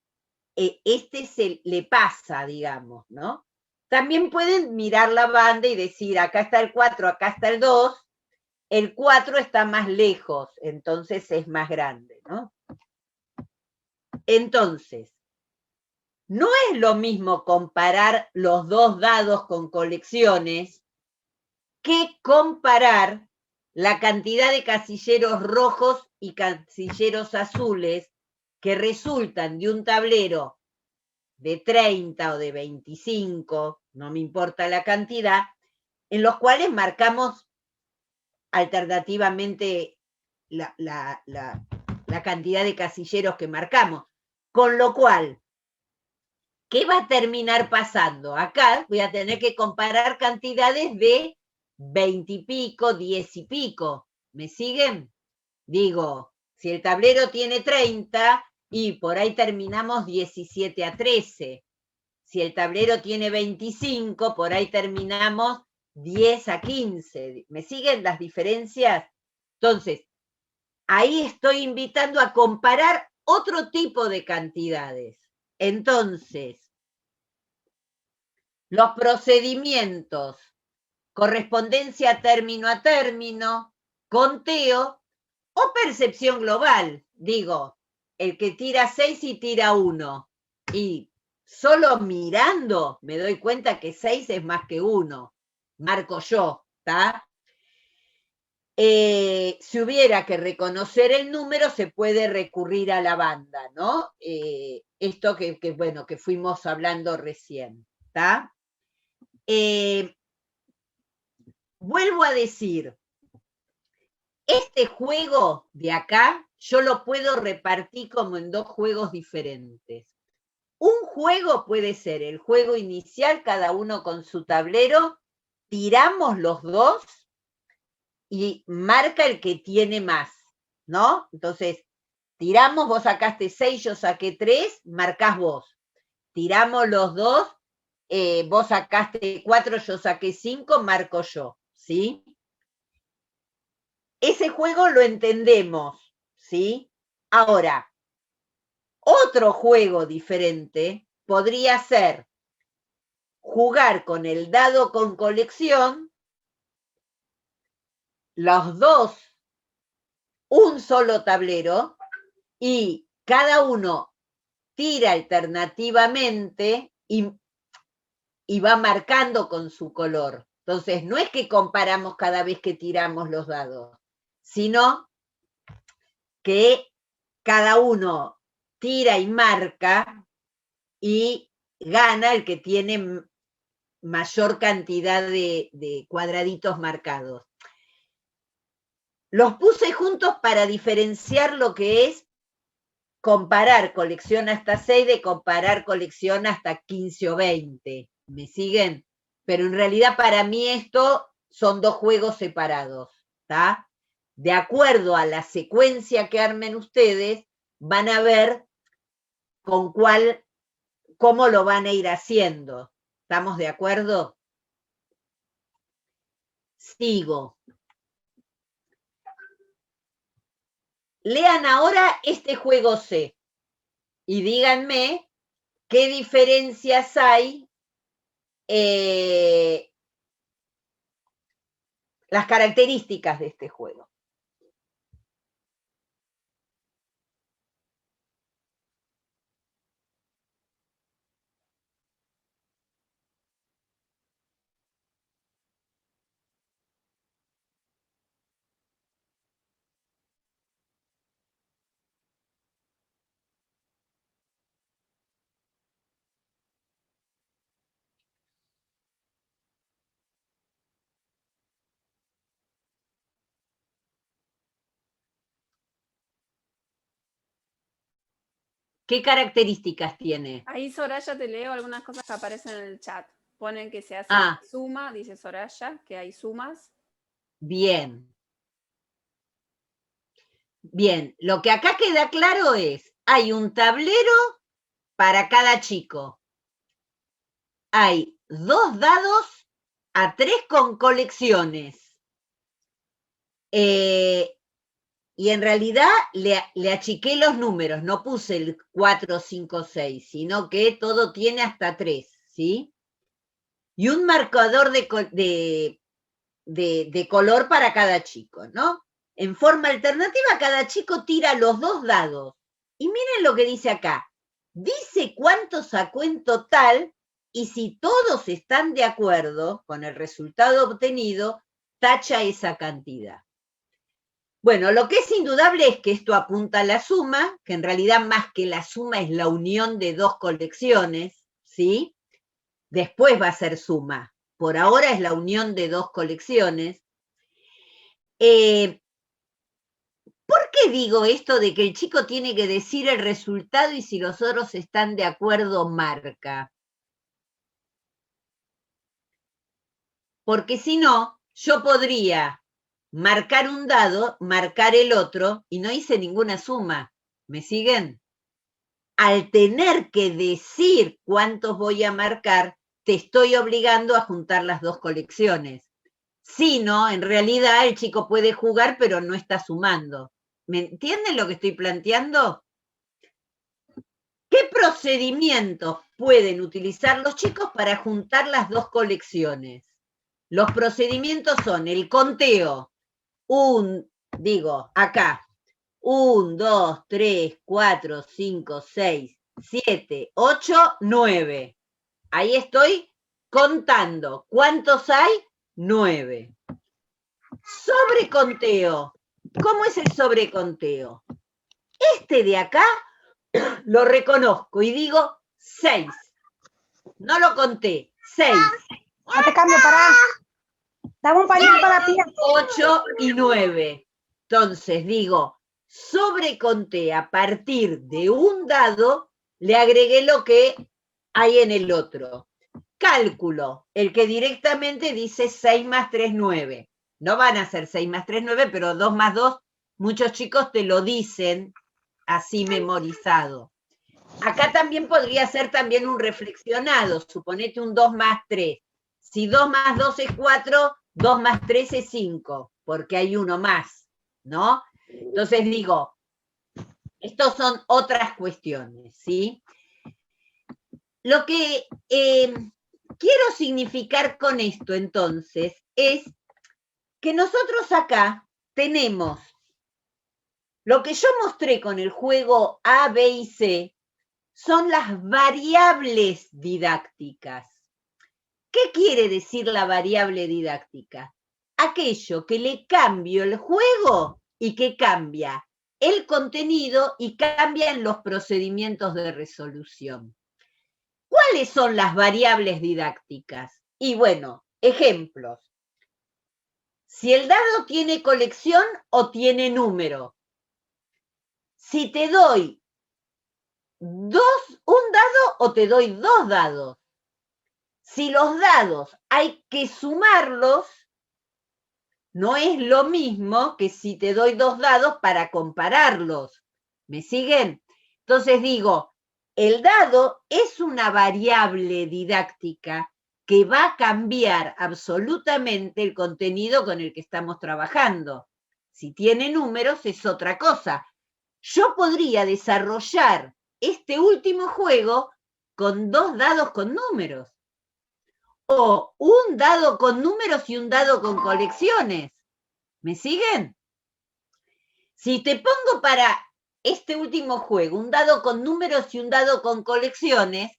le pasa, digamos, ¿no? También pueden mirar la banda y decir, acá está el 4, acá está el 2. El 4 está más lejos, entonces es más grande, ¿no? Entonces, no es lo mismo comparar los dos dados con colecciones que comparar la cantidad de casilleros rojos y casilleros azules que resultan de un tablero de 30 o de 25, no me importa la cantidad, en los cuales marcamos alternativamente la cantidad de casilleros que marcamos. Con lo cual, ¿qué va a terminar pasando? Acá voy a tener que comparar cantidades de 20 y pico, 10 y pico. ¿Me siguen? Digo, si el tablero tiene 30 y por ahí terminamos 17 a 13. Si el tablero tiene 25, por ahí terminamos 10 a 15. ¿Me siguen las diferencias? Entonces, ahí estoy invitando a comparar otro tipo de cantidades. Entonces, los procedimientos, correspondencia término a término, conteo o percepción global. Digo, el que tira 6 y tira 1. Y solo mirando me doy cuenta que 6 es más que 1. Marco yo, ¿está? Si hubiera que reconocer el número, se puede recurrir a la banda, ¿no? Esto bueno, que fuimos hablando recién, ¿está? Vuelvo a decir, este juego de acá, yo lo puedo repartir como en dos juegos diferentes. Un juego puede ser el juego inicial, cada uno con su tablero, tiramos los dos y marca el que tiene más, ¿no? Entonces, tiramos, vos sacaste 6, yo saqué 3, marcás vos. Tiramos los dos, vos sacaste 4, yo saqué 5, marco yo, ¿sí? ese juego lo entendemos, ¿sí? Ahora, otro juego diferente podría ser jugar con el dado con colección, los dos, un solo tablero, y cada uno tira alternativamente y va marcando con su color. Entonces, no es que comparamos cada vez que tiramos los dados, sino que cada uno tira y marca y gana el que tiene mayor cantidad de cuadraditos marcados. Los puse juntos para diferenciar lo que es comparar colección hasta 6 de comparar colección hasta 15 o 20. ¿Me siguen? Pero en realidad para mí esto son dos juegos separados, ¿está? De acuerdo a la secuencia que armen ustedes, van a ver con cuál, cómo lo van a ir haciendo. ¿Estamos de acuerdo? Sigo. Lean ahora este juego C y díganme qué diferencias hay, las características de este juego. ¿Qué características tiene? Ahí, Soraya, te leo algunas cosas que aparecen en el chat. Ponen que se hace suma, dice Soraya, que hay sumas. Bien. Bien, lo que acá queda claro es, hay un tablero para cada chico. Hay 2 dados a 3 con colecciones. Y en realidad le achiqué los números, no puse el 4, 5, 6, sino que todo tiene hasta 3, ¿sí? Y un marcador de color para cada chico, ¿no? En forma alternativa, cada chico tira los 2 dados. Y miren lo que dice acá. Dice cuánto sacó en total y si todos están de acuerdo con el resultado obtenido, tacha esa cantidad. Bueno, lo que es indudable es que esto apunta a la suma, que en realidad más que la suma es la unión de 2 colecciones, ¿sí? Después va a ser suma. Por ahora es la unión de 2 colecciones. ¿Por qué digo esto de que el chico tiene que decir el resultado y si los otros están de acuerdo, marca? Porque si no, yo podría marcar un dado, marcar el otro, y no hice ninguna suma. ¿Me siguen? Al tener que decir cuántos voy a marcar, te estoy obligando a juntar las 2 colecciones. Si no, en realidad el chico puede jugar, pero no está sumando. ¿Me entienden lo que estoy planteando? ¿Qué procedimientos pueden utilizar los chicos para juntar las 2 colecciones? Los procedimientos son el conteo. Acá, 1, 2, 3, 4, 5, 6, 7, 8, 9. Ahí estoy contando. ¿Cuántos hay? 9. Sobreconteo. ¿Cómo es el sobreconteo? Este de acá lo reconozco y digo 6. No lo conté. 6. No te cambio, pará. Dame un pañuelo para ti. 8 y 9. Entonces digo, sobreconté a partir de un dado, le agregué lo que hay en el otro. Cálculo, el que directamente dice 6 más 3, 9. No van a ser 6 más 3, 9, pero 2 más 2, muchos chicos te lo dicen así memorizado. Acá también podría ser también un reflexionado, suponete un 2 más 3. Si 2 más 2 es 4, 2 más 3 es 5, porque hay uno más. ¿no? Entonces digo, estos son otras cuestiones, ¿sí? Lo que quiero significar con esto, entonces, es que nosotros acá tenemos lo que yo mostré con el juego A, B y C, son las variables didácticas. ¿Qué quiere decir la variable didáctica? Aquello que le cambio el juego y que cambia el contenido y cambian los procedimientos de resolución. ¿Cuáles son las variables didácticas? Y bueno, ejemplos. Si el dado tiene colección o tiene número. Si te doy un dado o te doy 2 dados. Si los dados hay que sumarlos, no es lo mismo que si te doy 2 dados para compararlos. ¿Me siguen? Entonces digo, el dado es una variable didáctica que va a cambiar absolutamente el contenido con el que estamos trabajando. Si tiene números es otra cosa. Yo podría desarrollar este último juego con 2 dados con números. O un dado con números y un dado con colecciones. ¿Me siguen? Si te pongo para este último juego un dado con números y un dado con colecciones,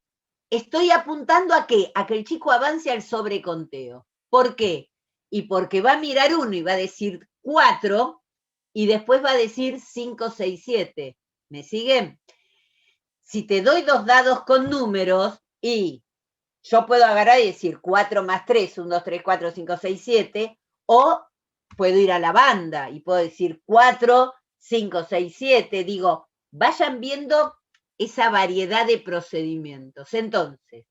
estoy apuntando ¿a qué? A que el chico avance al sobreconteo. ¿Por qué? Y porque va a mirar uno y va a decir 4 y después va a decir 5, 6, 7. ¿Me siguen? Si te doy 2 dados con números y yo puedo agarrar y decir 4 más 3, 1, 2, 3, 4, 5, 6, 7, o puedo ir a la banda y puedo decir 4, 5, 6, 7. Digo, vayan viendo esa variedad de procedimientos. Entonces,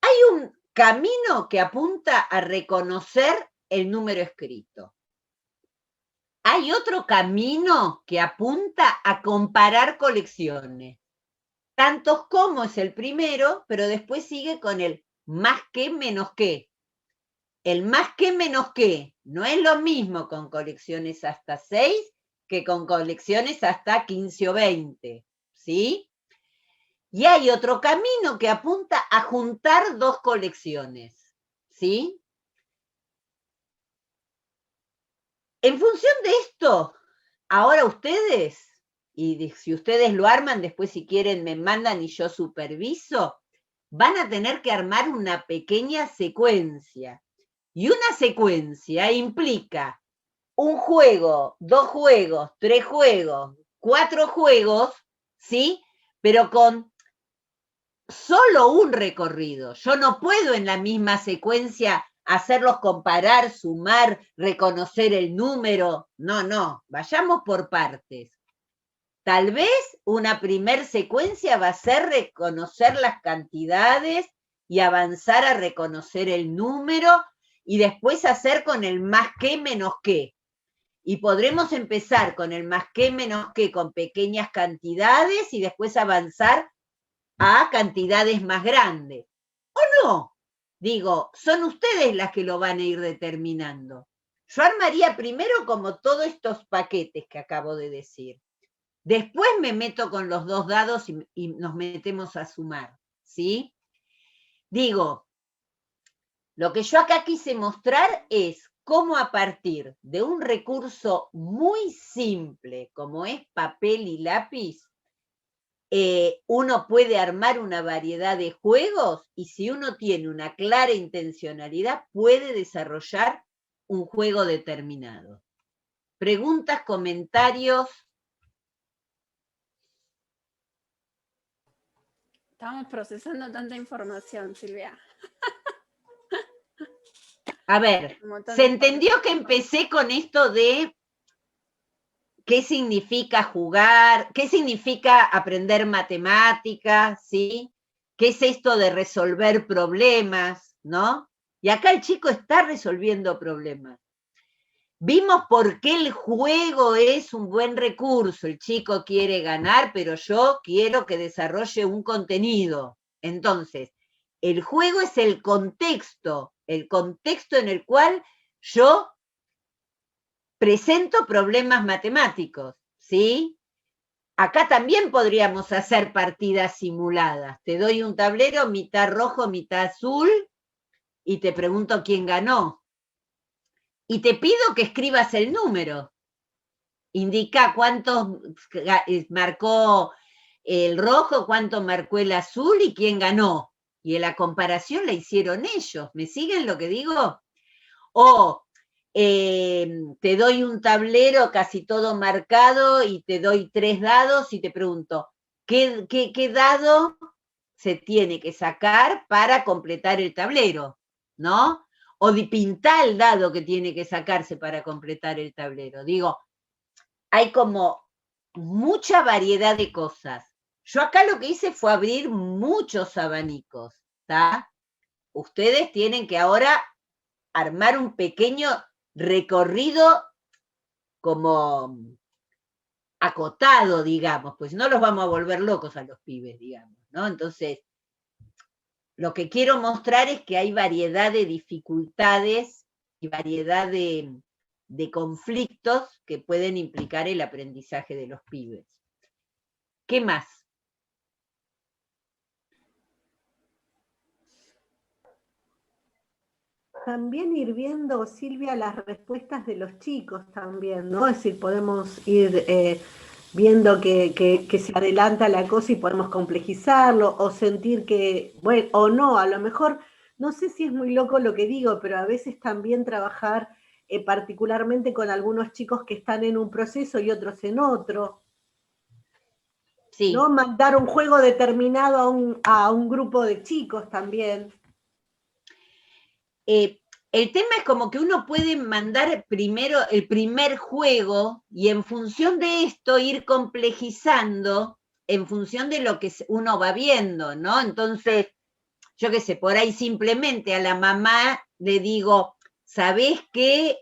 hay un camino que apunta a reconocer el número escrito. Hay otro camino que apunta a comparar colecciones. Tantos como es el primero, pero después sigue con el más que menos que. El más que menos que no es lo mismo con colecciones hasta 6 que con colecciones hasta 15 o 20, ¿sí? Y hay otro camino que apunta a juntar 2 colecciones, ¿sí? En función de esto, ahora ustedes, y si ustedes lo arman, después si quieren me mandan y yo superviso, van a tener que armar una pequeña secuencia. Y una secuencia implica un juego, 2 juegos, 3 juegos, 4 juegos, ¿sí? Pero con solo un recorrido. Yo no puedo en la misma secuencia hacerlos comparar, sumar, reconocer el número. No, vayamos por partes. Tal vez una primer secuencia va a ser reconocer las cantidades y avanzar a reconocer el número y después hacer con el más que menos que. Y podremos empezar con el más que menos que con pequeñas cantidades y después avanzar a cantidades más grandes. ¿O no? Digo, son ustedes las que lo van a ir determinando. Yo armaría primero como todos estos paquetes que acabo de decir. Después me meto con los 2 dados y nos metemos a sumar, ¿sí? Digo, lo que yo acá quise mostrar es cómo a partir de un recurso muy simple, como es papel y lápiz, uno puede armar una variedad de juegos y si uno tiene una clara intencionalidad, puede desarrollar un juego determinado. ¿Preguntas, comentarios? Estamos procesando tanta información, Silvia. A ver, ¿se entendió que empecé con esto de qué significa jugar, qué significa aprender matemáticas, ¿sí? ¿Qué es esto de resolver problemas, ¿no? Y acá el chico está resolviendo problemas. Vimos por qué el juego es un buen recurso. El chico quiere ganar, pero yo quiero que desarrolle un contenido. Entonces, el juego es el contexto en el cual yo presento problemas matemáticos, ¿sí? Acá también podríamos hacer partidas simuladas. Te doy un tablero, mitad rojo, mitad azul, y te pregunto quién ganó. Y te pido que escribas el número. Indica cuántos marcó el rojo, cuánto marcó el azul y quién ganó. Y la comparación la hicieron ellos. ¿Me siguen lo que digo? O te doy un tablero casi todo marcado y te doy 3 dados y te pregunto, ¿qué dado se tiene que sacar para completar el tablero? ¿No? O pintar el dado que tiene que sacarse para completar el tablero. Digo, hay como mucha variedad de cosas. Yo acá lo que hice fue abrir muchos abanicos, ¿está? Ustedes tienen que ahora armar un pequeño recorrido como acotado, digamos, pues no los vamos a volver locos a los pibes, digamos, ¿no? Entonces, lo que quiero mostrar es que hay variedad de dificultades y variedad de conflictos que pueden implicar el aprendizaje de los pibes. ¿Qué más? También ir viendo, Silvia, las respuestas de los chicos también, ¿no? Es decir, podemos ir viendo que se adelanta la cosa y podemos complejizarlo, o sentir que, bueno, o no, a lo mejor, no sé si es muy loco lo que digo, pero a veces también trabajar particularmente con algunos chicos que están en un proceso y otros en otro. Sí. ¿No? Mandar un juego determinado a un grupo de chicos también. El tema es como que uno puede mandar primero el primer juego y en función de esto ir complejizando en función de lo que uno va viendo, ¿no? Entonces, yo qué sé, por ahí simplemente a la mamá le digo, ¿sabés qué?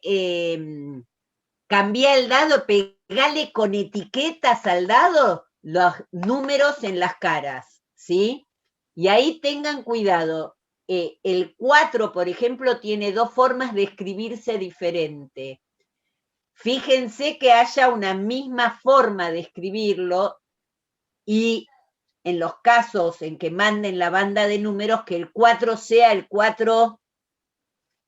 Cambiá el dado, pegale con etiquetas al dado los números en las caras, ¿sí? Y ahí tengan cuidado. El 4, por ejemplo, tiene 2 formas de escribirse diferente. Fíjense que haya una misma forma de escribirlo y en los casos en que manden la banda de números, que el 4 sea el 4,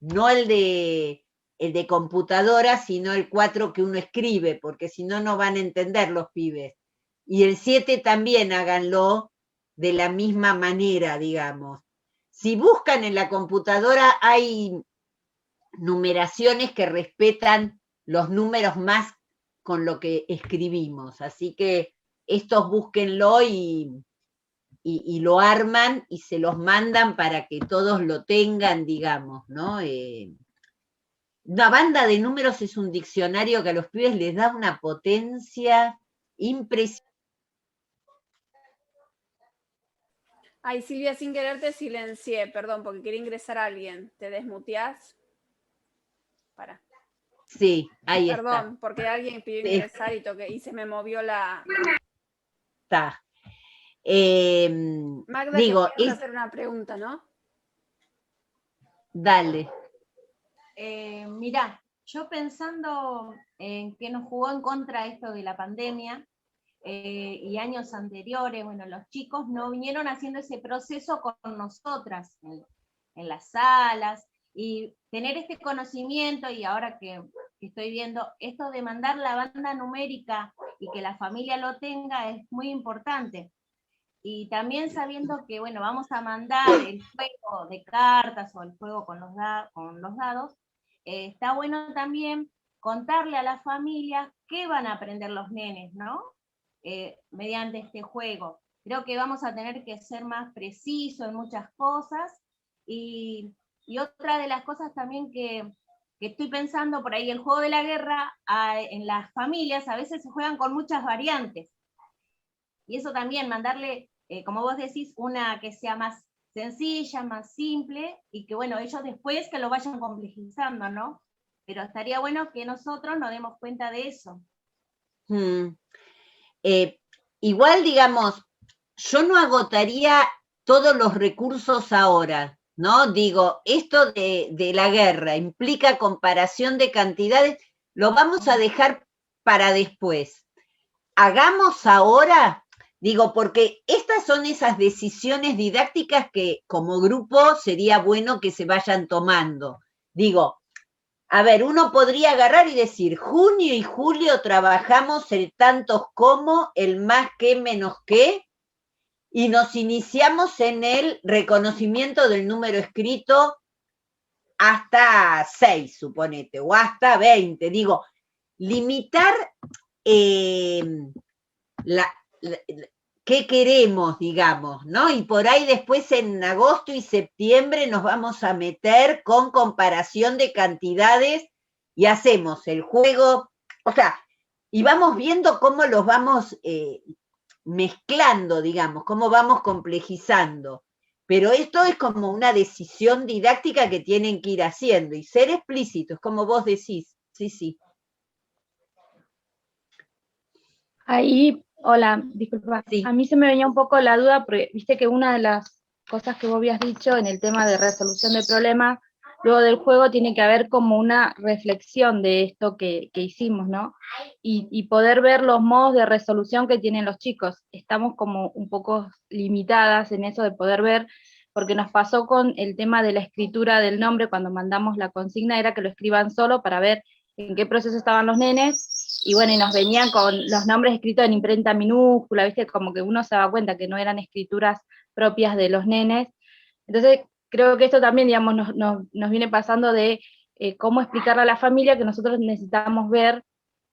no el de computadora, sino el 4 que uno escribe, porque si no, no van a entender los pibes. Y el 7 también háganlo de la misma manera, digamos. Si buscan en la computadora, hay numeraciones que respetan los números más con lo que escribimos. Así que estos búsquenlo y lo arman y se los mandan para que todos lo tengan, digamos, ¿no? Una banda de números es un diccionario que a los pibes les da una potencia impresionante. Ay, Silvia, sin querer te silencié, perdón, porque quería ingresar a alguien. ¿Te desmuteás? Para. Sí, ahí está. Perdón, porque alguien pidió ingresar y se me movió la... Está. Magda, digo, te hacer una pregunta, ¿no? Dale. Mirá, yo pensando en que nos jugó en contra esto de la pandemia, y años anteriores, bueno, los chicos no vinieron haciendo ese proceso con nosotras en las salas, y tener este conocimiento, y ahora que estoy viendo esto de mandar la banda numérica y que la familia lo tenga es muy importante. Y también sabiendo que, bueno, vamos a mandar el juego de cartas o el juego con los dados, está bueno también contarle a la familia qué van a aprender los nenes, ¿no? Mediante este juego. Creo que vamos a tener que ser más precisos en muchas cosas, y otra de las cosas también que estoy pensando por ahí, el juego de la guerra, en las familias a veces se juegan con muchas variantes, y eso también, mandarle, como vos decís, una que sea más sencilla, más simple, y que bueno, ellos después que lo vayan complejizando, ¿no? Pero estaría bueno que nosotros nos demos cuenta de eso. Igual, digamos, yo no agotaría todos los recursos ahora, ¿no? Digo, esto de la guerra implica comparación de cantidades, lo vamos a dejar para después. Hagamos ahora, digo, porque estas son esas decisiones didácticas que como grupo sería bueno que se vayan tomando. Digo, a ver, uno podría agarrar y decir, junio y julio trabajamos el tantos como, el más que menos que, y nos iniciamos en el reconocimiento del número escrito hasta 6, suponete, o hasta 20. Digo, limitar qué queremos, digamos, ¿no? Y por ahí después en agosto y septiembre nos vamos a meter con comparación de cantidades y hacemos el juego, o sea, y vamos viendo cómo los vamos mezclando, digamos, cómo vamos complejizando. Pero esto es como una decisión didáctica que tienen que ir haciendo y ser explícitos, como vos decís. Sí, sí. Ahí, hola, disculpa. Sí. A mí se me venía un poco la duda, porque viste que una de las cosas que vos habías dicho en el tema de resolución de problemas, luego del juego tiene que haber como una reflexión de esto que hicimos, ¿no? Y poder ver los modos de resolución que tienen los chicos. Estamos como un poco limitadas en eso de poder ver, porque nos pasó con el tema de la escritura del nombre, cuando mandamos la consigna, era que lo escriban solo para ver en qué proceso estaban los nenes, y bueno, y nos venían con los nombres escritos en imprenta minúscula, viste, como que uno se daba cuenta que no eran escrituras propias de los nenes. Entonces, creo que esto también, digamos, nos viene pasando de cómo explicarle a la familia que nosotros necesitamos ver,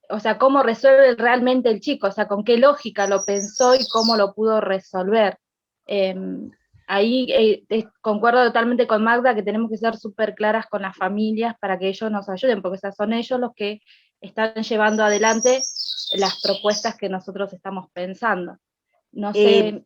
o sea, cómo resuelve realmente el chico, o sea, con qué lógica lo pensó y cómo lo pudo resolver. Ahí concuerdo totalmente con Magda que tenemos que ser súper claras con las familias para que ellos nos ayuden, porque son ellos los que están llevando adelante las propuestas que nosotros estamos pensando. No sé.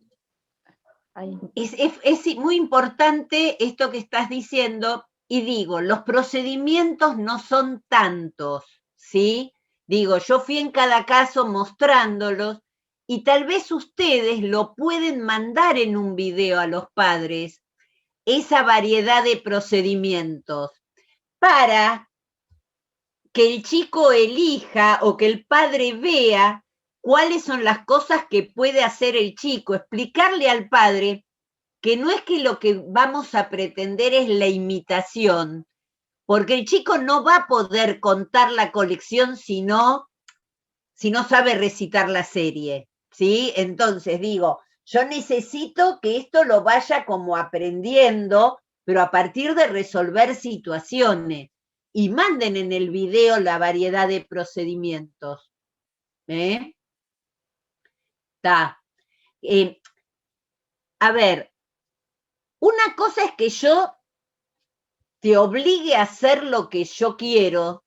Es muy importante esto que estás diciendo, y digo, los procedimientos no son tantos, ¿sí? Digo, yo fui en cada caso mostrándolos, y tal vez ustedes lo pueden mandar en un video a los padres, esa variedad de procedimientos, para que el chico elija o que el padre vea cuáles son las cosas que puede hacer el chico, explicarle al padre que no es que lo que vamos a pretender es la imitación, porque el chico no va a poder contar la colección si no sabe recitar la serie, ¿sí? Entonces digo, yo necesito que esto lo vaya como aprendiendo, pero a partir de resolver situaciones. Y manden en el video la variedad de procedimientos. A ver, una cosa es que yo te obligue a hacer lo que yo quiero,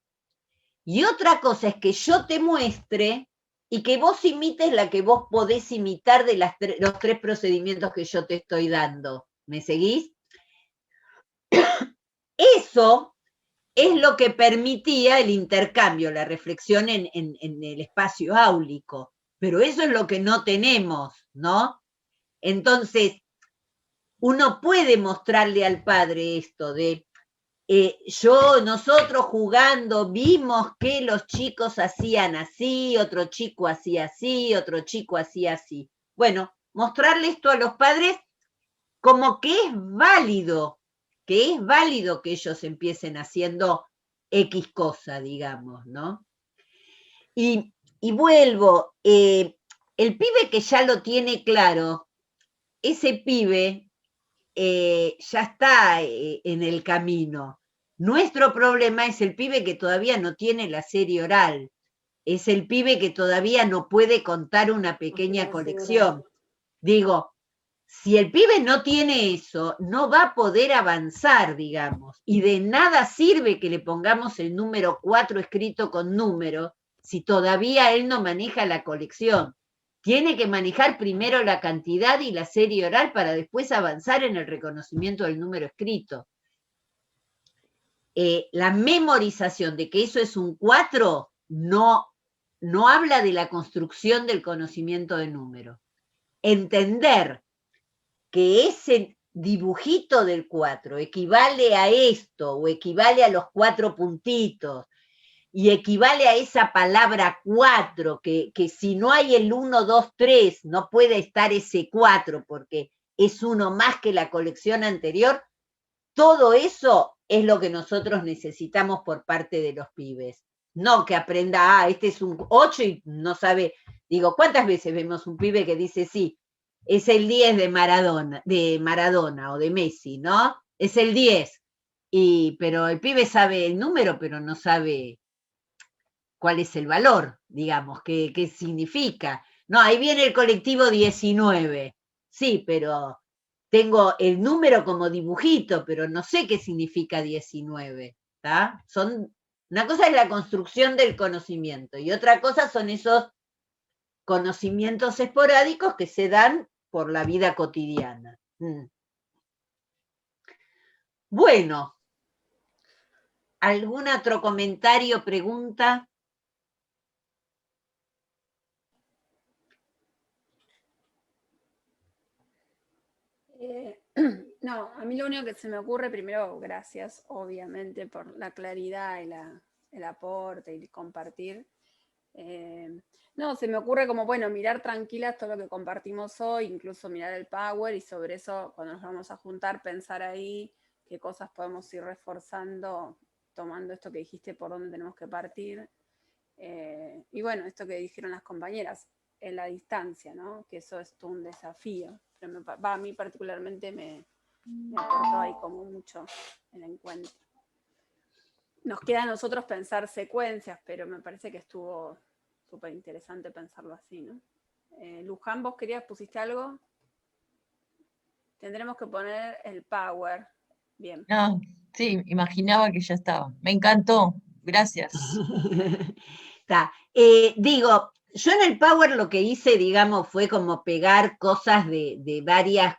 y otra cosa es que yo te muestre y que vos imites la que vos podés imitar de los 3 procedimientos que yo te estoy dando. ¿Me seguís? Eso es lo que permitía el intercambio, la reflexión en el espacio áulico. Pero eso es lo que no tenemos, ¿no? Entonces, uno puede mostrarle al padre esto de, nosotros jugando vimos que los chicos hacían así, otro chico hacía así, otro chico hacía así. Bueno, mostrarle esto a los padres como que es válido que ellos empiecen haciendo X cosa, digamos, ¿no? Y vuelvo, el pibe que ya lo tiene claro, ese pibe ya está en el camino. Nuestro problema es el pibe que todavía no tiene la serie oral, es el pibe que todavía no puede contar una pequeña colección. Digo, si el pibe no tiene eso, no va a poder avanzar, digamos, y de nada sirve que le pongamos el número 4 escrito con número si todavía él no maneja la colección. Tiene que manejar primero la cantidad y la serie oral para después avanzar en el reconocimiento del número escrito. La memorización de que eso es un 4 no habla de la construcción del conocimiento de número. Entender que ese dibujito del 4 equivale a esto o equivale a los 4 puntitos, y equivale a esa palabra 4, que si no hay el 1, 2, 3, no puede estar ese 4, porque es uno más que la colección anterior, todo eso es lo que nosotros necesitamos por parte de los pibes. No que aprenda, este es un 8 y no sabe. Digo, ¿cuántas veces vemos un pibe que dice, sí, es el 10 de Maradona o de Messi, ¿no? Es el 10. Pero el pibe sabe el número, pero no sabe cuál es el valor, digamos, qué significa. No, ahí viene el colectivo 19. Sí, pero tengo el número como dibujito, pero no sé qué significa 19. ¿Tá? Una cosa es la construcción del conocimiento y otra cosa son esos conocimientos esporádicos que se dan por la vida cotidiana. Bueno, ¿algún otro comentario, pregunta? No, a mí lo único que se me ocurre, primero, gracias, obviamente, por la claridad y el aporte y compartir. No, se me ocurre como, bueno, mirar tranquilas todo lo que compartimos hoy, incluso mirar el Power y sobre eso, cuando nos vamos a juntar, pensar ahí qué cosas podemos ir reforzando, tomando esto que dijiste, por dónde tenemos que partir. Y bueno, esto que dijeron las compañeras, en la distancia, ¿no? Que eso es todo un desafío. Pero a mí particularmente me aportó ahí como mucho el encuentro. Nos queda a nosotros pensar secuencias, pero me parece que estuvo súper interesante pensarlo así, ¿no? Luján, ¿vos pusiste algo? Tendremos que poner el Power. Bien. No, sí, imaginaba que ya estaba. Me encantó, gracias. Digo, yo en el Power lo que hice, digamos, fue como pegar cosas de varias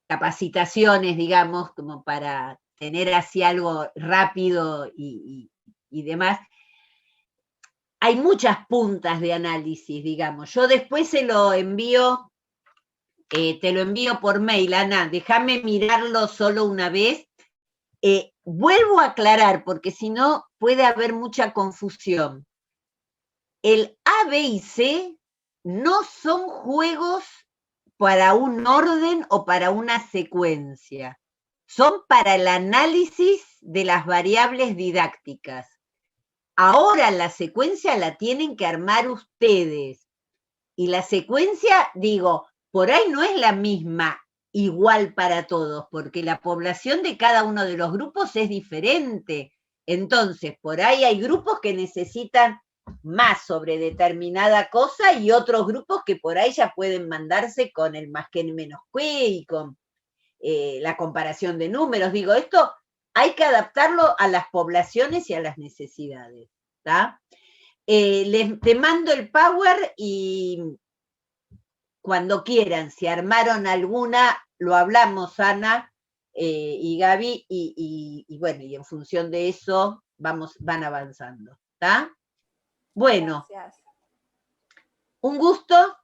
capacitaciones, digamos, como para tener así algo rápido y demás. Hay muchas puntas de análisis, digamos. Yo después se lo envío, te lo envío por mail, Ana, déjame mirarlo solo una vez. Vuelvo a aclarar, porque si no puede haber mucha confusión. El A, B y C no son juegos para un orden o para una secuencia. Son para el análisis de las variables didácticas. Ahora la secuencia la tienen que armar ustedes. Y la secuencia, digo, por ahí no es la misma igual para todos, porque la población de cada uno de los grupos es diferente. Entonces, por ahí hay grupos que necesitan más sobre determinada cosa y otros grupos que por ahí ya pueden mandarse con el más que el menos que y con la comparación de números. Digo, esto hay que adaptarlo a las poblaciones y a las necesidades. ¿Tá? Te mando el Power y cuando quieran, si armaron alguna, lo hablamos, Ana y Gaby, y bueno, y en función de eso van avanzando. ¿Tá? Bueno, gracias. Un gusto,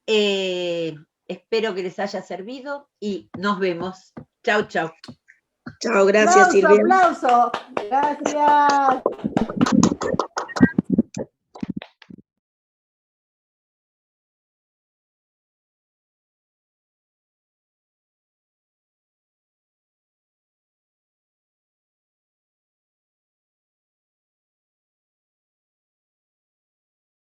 espero que les haya servido y nos vemos. Chau, chau. Chao, gracias, Silvia. Aplauso, gracias.